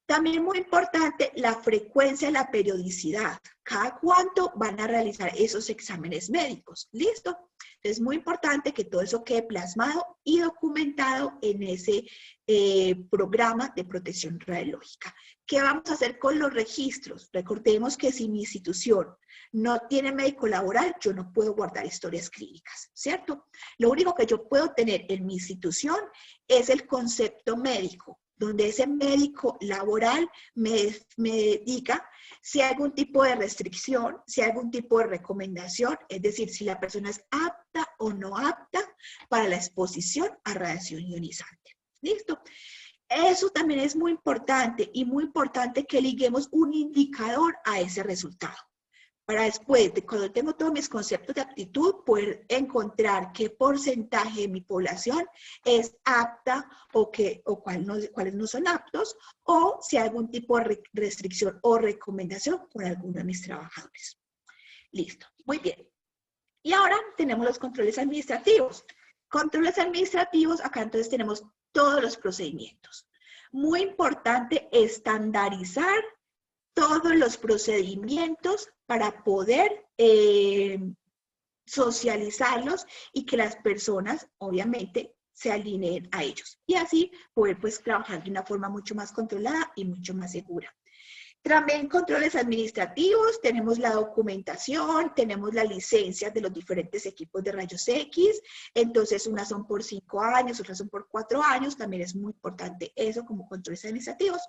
También muy importante la frecuencia y la periodicidad. ¿Cada cuánto van a realizar esos exámenes médicos? ¿Listo? Es muy importante que todo eso quede plasmado y documentado en ese programa de protección radiológica. ¿Qué vamos a hacer con los registros? Recordemos que si mi institución no tiene médico laboral, yo no puedo guardar historias clínicas, ¿cierto? Lo único que yo puedo tener en mi institución es el concepto médico, donde ese médico laboral me diga si hay algún tipo de restricción, si hay algún tipo de recomendación, es decir, si la persona es apta o no apta para la exposición a radiación ionizante. ¿Listo? Eso también es muy importante y muy importante que liguemos un indicador a ese resultado. Para después, cuando tengo todos mis conceptos de aptitud, poder encontrar qué porcentaje de mi población es apta o cuáles no son aptos, o si hay algún tipo de restricción o recomendación con alguno de mis trabajadores. Listo, muy bien. Y ahora tenemos los controles administrativos. Controles administrativos, acá entonces tenemos todos los procedimientos. Muy importante estandarizar todos los procedimientos para poder socializarlos y que las personas, obviamente, se alineen a ellos. Y así poder, pues, trabajar de una forma mucho más controlada y mucho más segura. También controles administrativos, tenemos la documentación, tenemos las licencias de los diferentes equipos de rayos X, entonces unas son por 5 años, otras son por 4 años, también es muy importante eso como controles administrativos.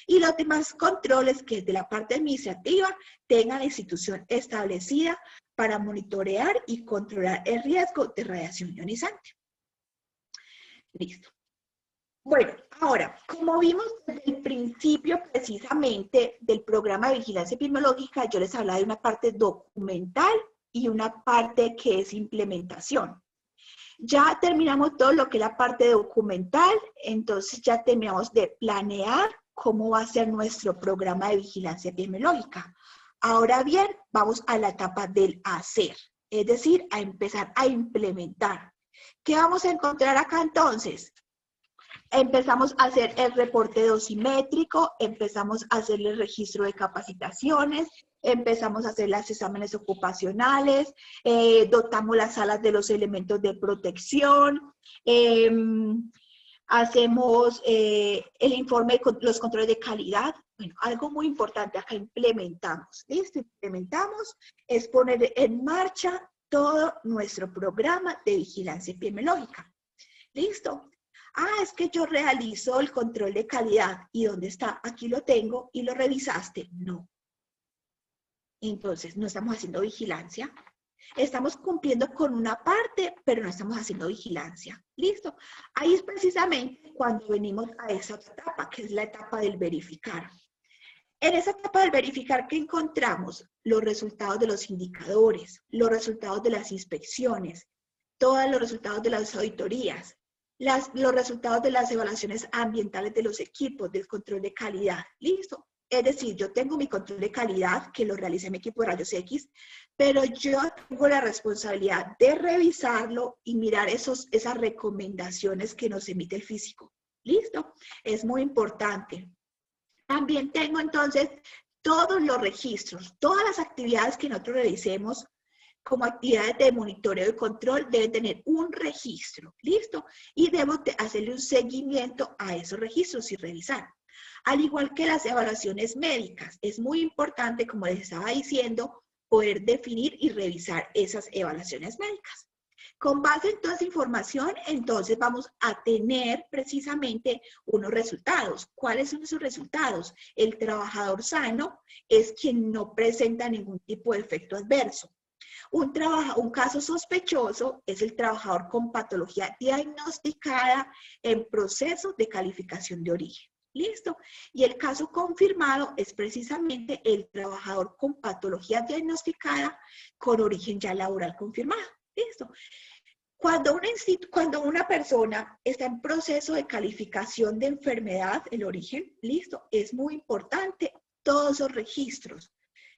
Y los demás controles que desde la parte administrativa tenga la institución establecida para monitorear y controlar el riesgo de radiación ionizante. Listo. Bueno, ahora, como vimos desde el principio precisamente del programa de vigilancia epidemiológica, yo les hablaba de una parte documental y una parte que es implementación. Ya terminamos todo lo que es la parte documental, entonces ya terminamos de planear cómo va a ser nuestro programa de vigilancia epidemiológica. Ahora bien, vamos a la etapa del hacer, es decir, a empezar a implementar. ¿Qué vamos a encontrar acá entonces? Empezamos a hacer el reporte dosimétrico, empezamos a hacer el registro de capacitaciones, empezamos a hacer los exámenes ocupacionales, dotamos las salas de los elementos de protección, hacemos el informe de los controles de calidad. Bueno, algo muy importante acá implementamos. ¿Listo? Implementamos es poner en marcha todo nuestro programa de vigilancia epidemiológica. ¿Listo? Ah, es que yo realizo el control de calidad. ¿Y dónde está? Aquí lo tengo y lo revisaste. No. Entonces, no estamos haciendo vigilancia. Estamos cumpliendo con una parte, pero no estamos haciendo vigilancia. ¿Listo? Ahí es precisamente cuando venimos a esa etapa, que es la etapa del verificar. En esa etapa del verificar, ¿qué encontramos? Los resultados de los indicadores, los resultados de las inspecciones, todos los resultados de las auditorías, los resultados de las evaluaciones ambientales de los equipos, del control de calidad. ¿Listo? Es decir, yo tengo mi control de calidad que lo realiza mi equipo de rayos X, pero yo tengo la responsabilidad de revisarlo y mirar esas recomendaciones que nos emite el físico. ¿Listo? Es muy importante. También tengo entonces todos los registros, todas las actividades que nosotros realicemos como actividades de monitoreo y control deben tener un registro, ¿listo? Y debo hacerle un seguimiento a esos registros y revisar. Al igual que las evaluaciones médicas, es muy importante, como les estaba diciendo, poder definir y revisar esas evaluaciones médicas. Con base en toda esa información, entonces vamos a tener precisamente unos resultados. ¿Cuáles son esos resultados? El trabajador sano es quien no presenta ningún tipo de efecto adverso. Un caso sospechoso es el trabajador con patología diagnosticada en proceso de calificación de origen. ¿Listo? Y el caso confirmado es precisamente el trabajador con patología diagnosticada con origen ya laboral confirmado. ¿Listo? Cuando una persona está en proceso de calificación de enfermedad, el origen, listo, es muy importante todos esos registros.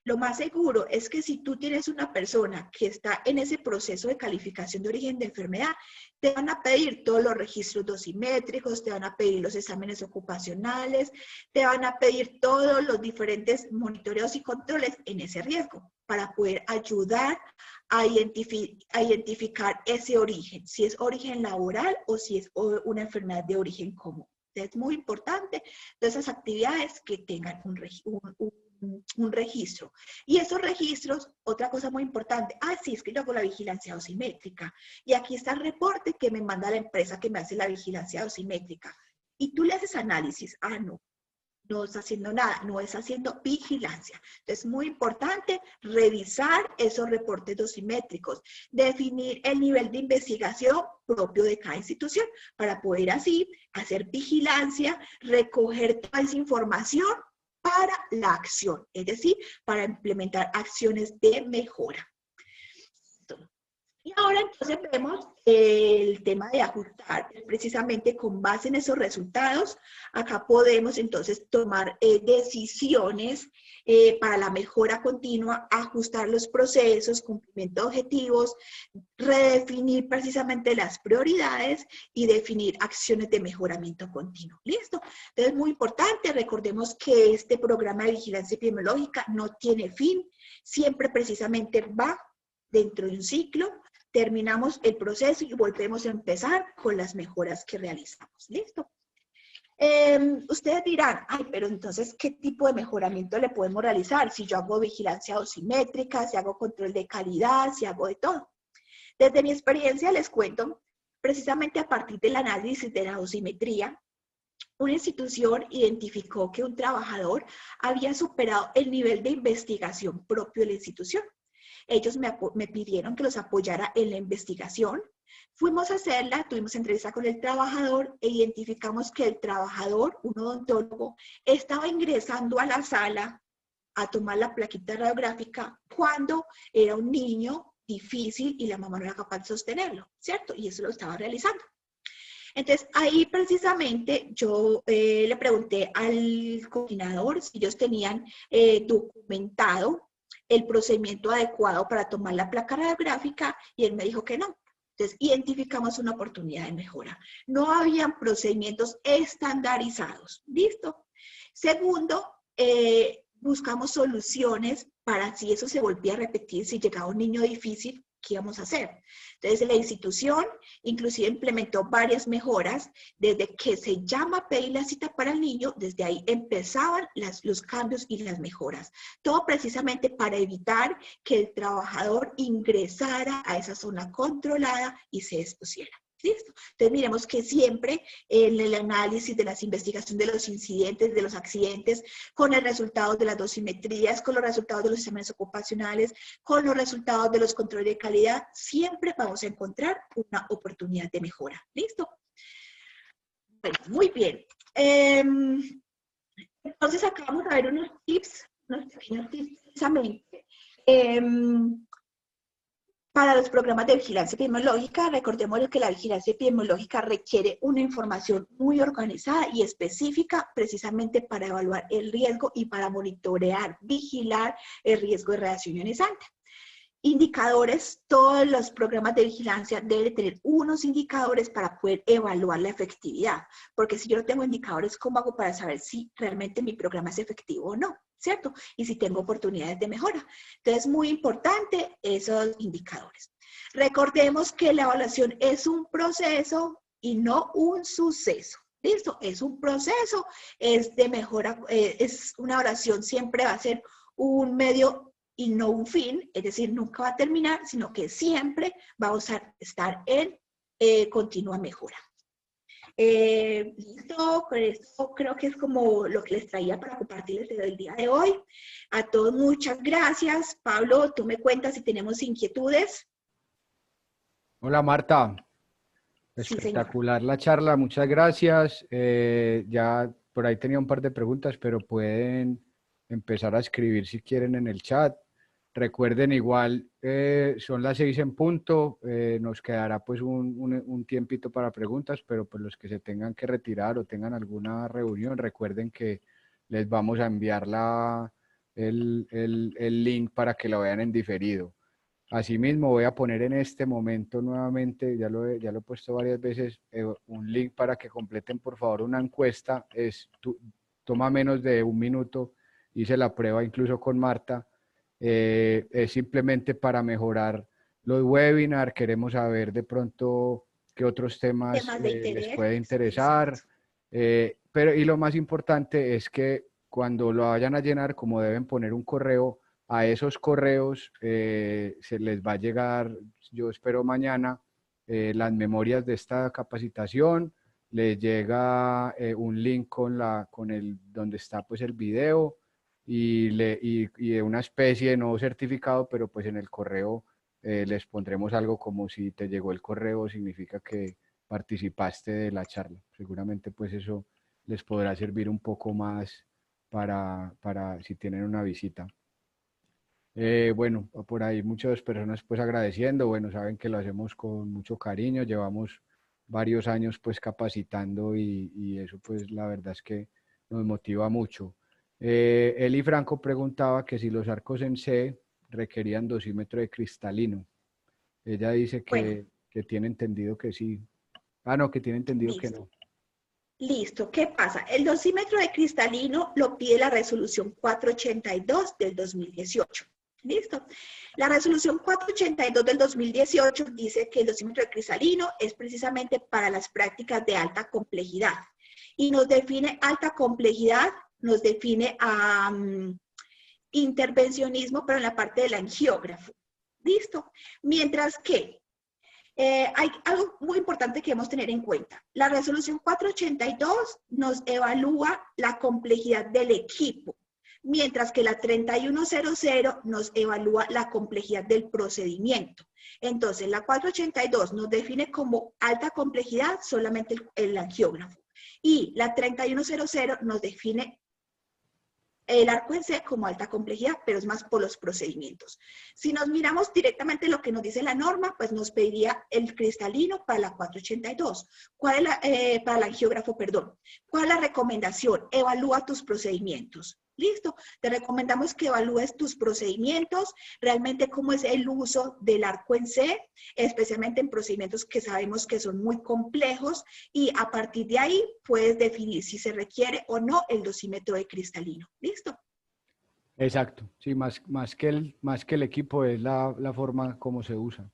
Lo más seguro es que si tú tienes una persona que está en ese proceso de calificación de origen de enfermedad, te van a pedir todos los registros dosimétricos, te van a pedir los exámenes ocupacionales, te van a pedir todos los diferentes monitoreos y controles en ese riesgo para poder ayudar a identificar ese origen, si es origen laboral o si es una enfermedad de origen común. Es muy importante todas esas actividades que tengan un registro. Y esos registros, otra cosa muy importante, sí, es que yo hago la vigilancia dosimétrica. Y aquí está el reporte que me manda la empresa que me hace la vigilancia dosimétrica. Y tú le haces análisis. No está haciendo nada, no está haciendo vigilancia. Entonces, muy importante revisar esos reportes dosimétricos, definir el nivel de investigación propio de cada institución para poder así hacer vigilancia, recoger toda esa información para la acción, es decir, para implementar acciones de mejora. Y ahora entonces vemos el tema de ajustar, precisamente con base en esos resultados, acá podemos entonces tomar decisiones para la mejora continua, ajustar los procesos, cumplimiento de objetivos, redefinir precisamente las prioridades y definir acciones de mejoramiento continuo. ¿Listo? Entonces, muy importante, recordemos que este programa de vigilancia epidemiológica no tiene fin, siempre precisamente va dentro de un ciclo. Terminamos el proceso y volvemos a empezar con las mejoras que realizamos. ¿Listo? Ustedes dirán, pero entonces, ¿qué tipo de mejoramiento le podemos realizar? Si yo hago vigilancia dosimétrica, si hago control de calidad, si hago de todo. Desde mi experiencia les cuento, precisamente a partir del análisis de la dosimetría, una institución identificó que un trabajador había superado el nivel de investigación propio de la institución. Ellos me pidieron que los apoyara en la investigación. Fuimos a hacerla, tuvimos entrevista con el trabajador e identificamos que el trabajador, un odontólogo, estaba ingresando a la sala a tomar la plaquita radiográfica cuando era un niño difícil y la mamá no era capaz de sostenerlo, ¿cierto? Y eso lo estaba realizando. Entonces, ahí precisamente yo le pregunté al coordinador si ellos tenían documentado el procedimiento adecuado para tomar la placa radiográfica y él me dijo que no. Entonces, identificamos una oportunidad de mejora. No habían procedimientos estandarizados. ¿Listo? Segundo, buscamos soluciones para si eso se volvía a repetir, si llegaba un niño difícil, ¿qué íbamos a hacer? Entonces, la institución inclusive implementó varias mejoras. Desde que se llama a pedir la cita para el niño, desde ahí empezaban los cambios y las mejoras. Todo precisamente para evitar que el trabajador ingresara a esa zona controlada y se expusiera. ¿Listo? Entonces miremos que siempre en el análisis de las investigaciones de los incidentes, de los accidentes, con el resultado de las dosimetrías, con los resultados de los exámenes ocupacionales, con los resultados de los controles de calidad, siempre vamos a encontrar una oportunidad de mejora. ¿Listo? Bueno, muy bien. Entonces acá vamos a ver unos pequeños tips precisamente. Para los programas de vigilancia epidemiológica, recordemos que la vigilancia epidemiológica requiere una información muy organizada y específica precisamente para evaluar el riesgo y para monitorear, vigilar el riesgo de radiación ionizante. Indicadores, todos los programas de vigilancia deben tener unos indicadores para poder evaluar la efectividad, porque si yo no tengo indicadores, ¿cómo hago para saber si realmente mi programa es efectivo o no? ¿Cierto? Y si tengo oportunidades de mejora. Entonces, muy importante esos indicadores. Recordemos que la evaluación es un proceso y no un suceso. ¿Listo? Es un proceso, es de mejora, es una evaluación, siempre va a ser un medio y no un fin, es decir, nunca va a terminar, sino que siempre va a estar en continua mejora. Listo, con esto creo que es como lo que les traía para compartirles el día de hoy. A todos muchas gracias. Pablo, tú me cuentas si tenemos inquietudes. Hola Marta, Sí, señor. espectacular la charla, muchas gracias. Ya por ahí tenía un par de preguntas, pero pueden empezar a escribir si quieren en el chat. Recuerden igual, son las 6 en punto, nos quedará pues un tiempito para preguntas, pero pues los que se tengan que retirar o tengan alguna reunión, recuerden que les vamos a enviar el link para que lo vean en diferido. Asimismo, voy a poner en este momento nuevamente, ya lo he puesto varias veces, un link para que completen por favor una encuesta. Toma menos de un minuto, hice la prueba incluso con Marta. Es simplemente para mejorar los webinars. Queremos saber de pronto qué otros temas Temas de les interés. puede interesar. Exacto. Y lo más importante es que cuando lo vayan a llenar, como deben poner un correo, a esos correos se les va a llegar, yo espero mañana, las memorias de esta capacitación, les llega un link donde está pues el video y de una especie de nuevo certificado, pero pues en el correo les pondremos algo como si te llegó el correo, significa que participaste de la charla. Seguramente pues eso les podrá servir un poco más para si tienen una visita. Bueno, por ahí muchas personas pues agradeciendo, bueno, saben que lo hacemos con mucho cariño, llevamos varios años pues capacitando y eso pues la verdad es que nos motiva mucho. Eli Franco preguntaba que si los arcos en C requerían dosímetro de cristalino. Ella dice Bueno, que tiene entendido que sí. Ah, no, que tiene entendido que listo. no. Listo. ¿Qué pasa? El dosímetro de cristalino lo pide la resolución 482 del 2018. ¿Listo? La resolución 482 del 2018 dice que el dosímetro de cristalino es precisamente para las prácticas de alta complejidad. Y nos define alta complejidad, nos define intervencionismo, pero en la parte del angiógrafo. ¿Listo? Mientras que hay algo muy importante que debemos tener en cuenta. La resolución 482 nos evalúa la complejidad del equipo, mientras que la 3100 nos evalúa la complejidad del procedimiento. Entonces, la 482 nos define como alta complejidad solamente el angiógrafo y la 3100 nos define el arco en C como alta complejidad, pero es más por los procedimientos. Si nos miramos directamente lo que nos dice la norma, pues nos pediría el cristalino para la 482. ¿Cuál es para el angiógrafo, perdón? ¿Cuál es la recomendación? Evalúa tus procedimientos. Listo, te recomendamos que evalúes tus procedimientos, realmente cómo es el uso del arco en C, especialmente en procedimientos que sabemos que son muy complejos y a partir de ahí puedes definir si se requiere o no el dosímetro de cristalino. ¿Listo? Exacto, sí, más que el equipo es la forma como se usa.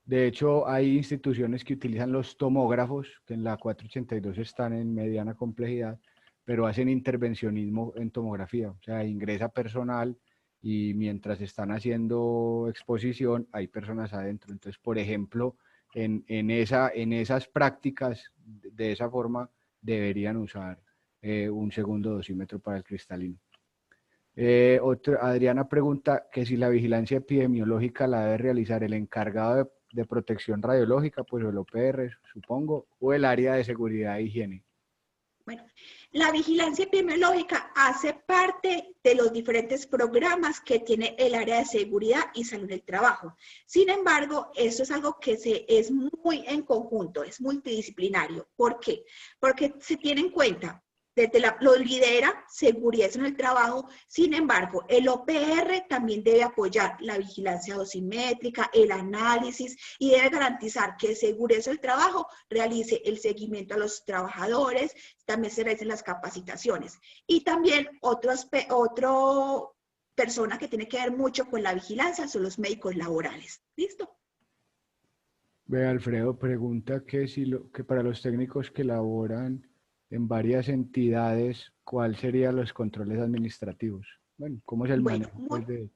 De hecho, hay instituciones que utilizan los tomógrafos, que en la 482 están en mediana complejidad, pero hacen intervencionismo en tomografía, o sea, ingresa personal y mientras están haciendo exposición hay personas adentro. Entonces, por ejemplo, en esas prácticas, de esa forma, deberían usar un segundo dosímetro para el cristalino. Adriana pregunta que si la vigilancia epidemiológica la debe realizar el encargado de protección radiológica, pues el OPR, supongo, o el área de seguridad e higiene. Bueno, la vigilancia epidemiológica hace parte de los diferentes programas que tiene el área de seguridad y salud del trabajo. Sin embargo, eso es algo que es muy en conjunto, es multidisciplinario. ¿Por qué? Porque se tiene en cuenta, lo lidera seguridad en el trabajo. Sin embargo, el OPR también debe apoyar la vigilancia dosimétrica, el análisis, y debe garantizar que seguridad del trabajo realice el seguimiento a los trabajadores, también se realicen las capacitaciones. Y también otra persona que tiene que ver mucho con la vigilancia son los médicos laborales. ¿Listo? Ve, Alfredo pregunta que para los técnicos que laboran en varias entidades, ¿cuál serían los controles administrativos? Bueno, ¿cómo es el manejo pues, de...?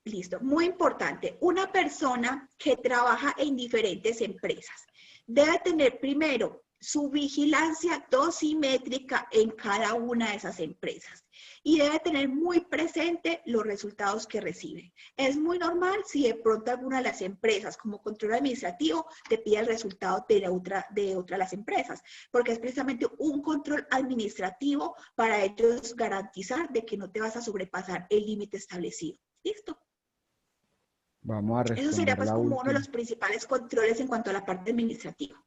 Listo, muy importante. Una persona que trabaja en diferentes empresas debe tener primero su vigilancia dosimétrica en cada una de esas empresas y debe tener muy presente los resultados que recibe. Es muy normal si de pronto alguna de las empresas como control administrativo te pide el resultado de otra de las empresas, porque es precisamente un control administrativo para ellos garantizar de que no te vas a sobrepasar el límite establecido. ¿Listo? Vamos a Eso sería responder pues la como uno de última. los principales controles en cuanto a la parte administrativa.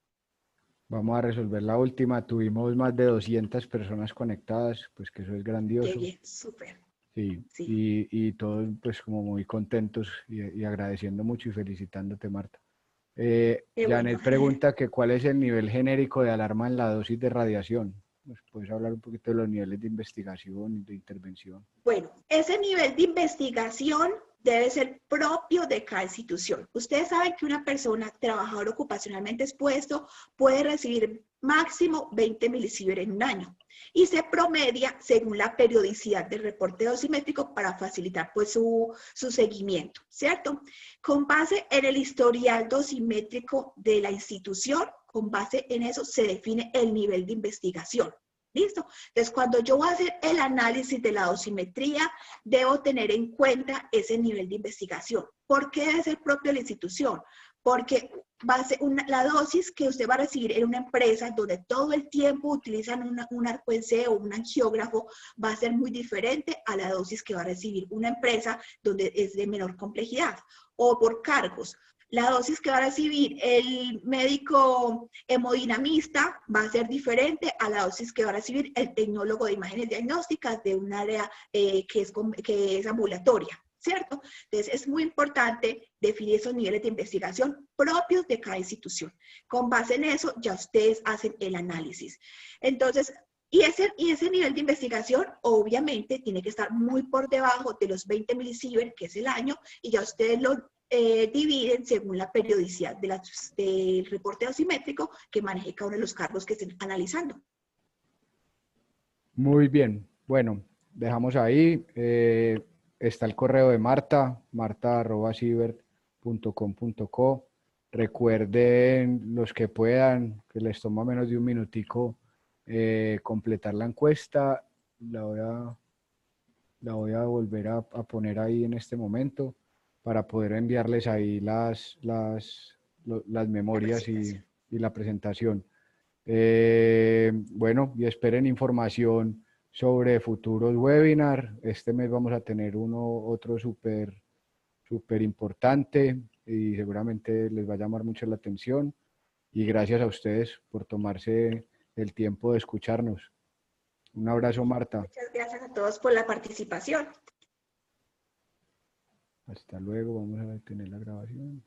Vamos a resolver la última. Tuvimos más de 200 personas conectadas, pues que eso es Qué grandioso. bien, súper. Sí, Sí. y todos pues como muy contentos y agradeciendo mucho y felicitándote, Marta. Qué bueno. Janet pregunta que cuál es el nivel genérico de alarma en la dosis de radiación. Pues, ¿puedes hablar un poquito de los niveles de investigación y de intervención? Bueno, ese nivel de investigación debe ser propio de cada institución. Ustedes saben que una persona, trabajador ocupacionalmente expuesto, puede recibir máximo 20 milisievert en un año y se promedia según la periodicidad del reporte dosimétrico para facilitar pues su seguimiento, ¿cierto? Con base en el historial dosimétrico de la institución, con base en eso se define el nivel de investigación. ¿Listo? Entonces, cuando yo voy a hacer el análisis de la dosimetría, debo tener en cuenta ese nivel de investigación. ¿Por qué debe ser propio de la institución? Porque va a ser la dosis que usted va a recibir en una empresa donde todo el tiempo utilizan un arcuense o un angiógrafo, va a ser muy diferente a la dosis que va a recibir una empresa donde es de menor complejidad. O por cargos. La dosis que va a recibir el médico hemodinamista va a ser diferente a la dosis que va a recibir el tecnólogo de imágenes diagnósticas de un área que es ambulatoria, ¿cierto? Entonces, es muy importante definir esos niveles de investigación propios de cada institución. Con base en eso, ya ustedes hacen el análisis. Entonces, y ese nivel de investigación, obviamente, tiene que estar muy por debajo de los 20 milisievert, que es el año, y ya ustedes lo dividen según la periodicidad del reporte dosimétrico que maneje cada uno de los cargos que estén analizando. Muy bien. Bueno, dejamos ahí. Está el correo de Marta, marta@sibert.com.co. Recuerden los que puedan, que les toma menos de un minutico completar la encuesta. La voy a volver a poner ahí en este momento para poder enviarles ahí las memorias y la presentación. Bueno, y esperen información sobre futuros webinars. Este mes vamos a tener otro súper importante y seguramente les va a llamar mucho la atención. Y gracias a ustedes por tomarse el tiempo de escucharnos. Un abrazo, Marta. Muchas gracias a todos por la participación. Hasta luego, vamos a detener la grabación.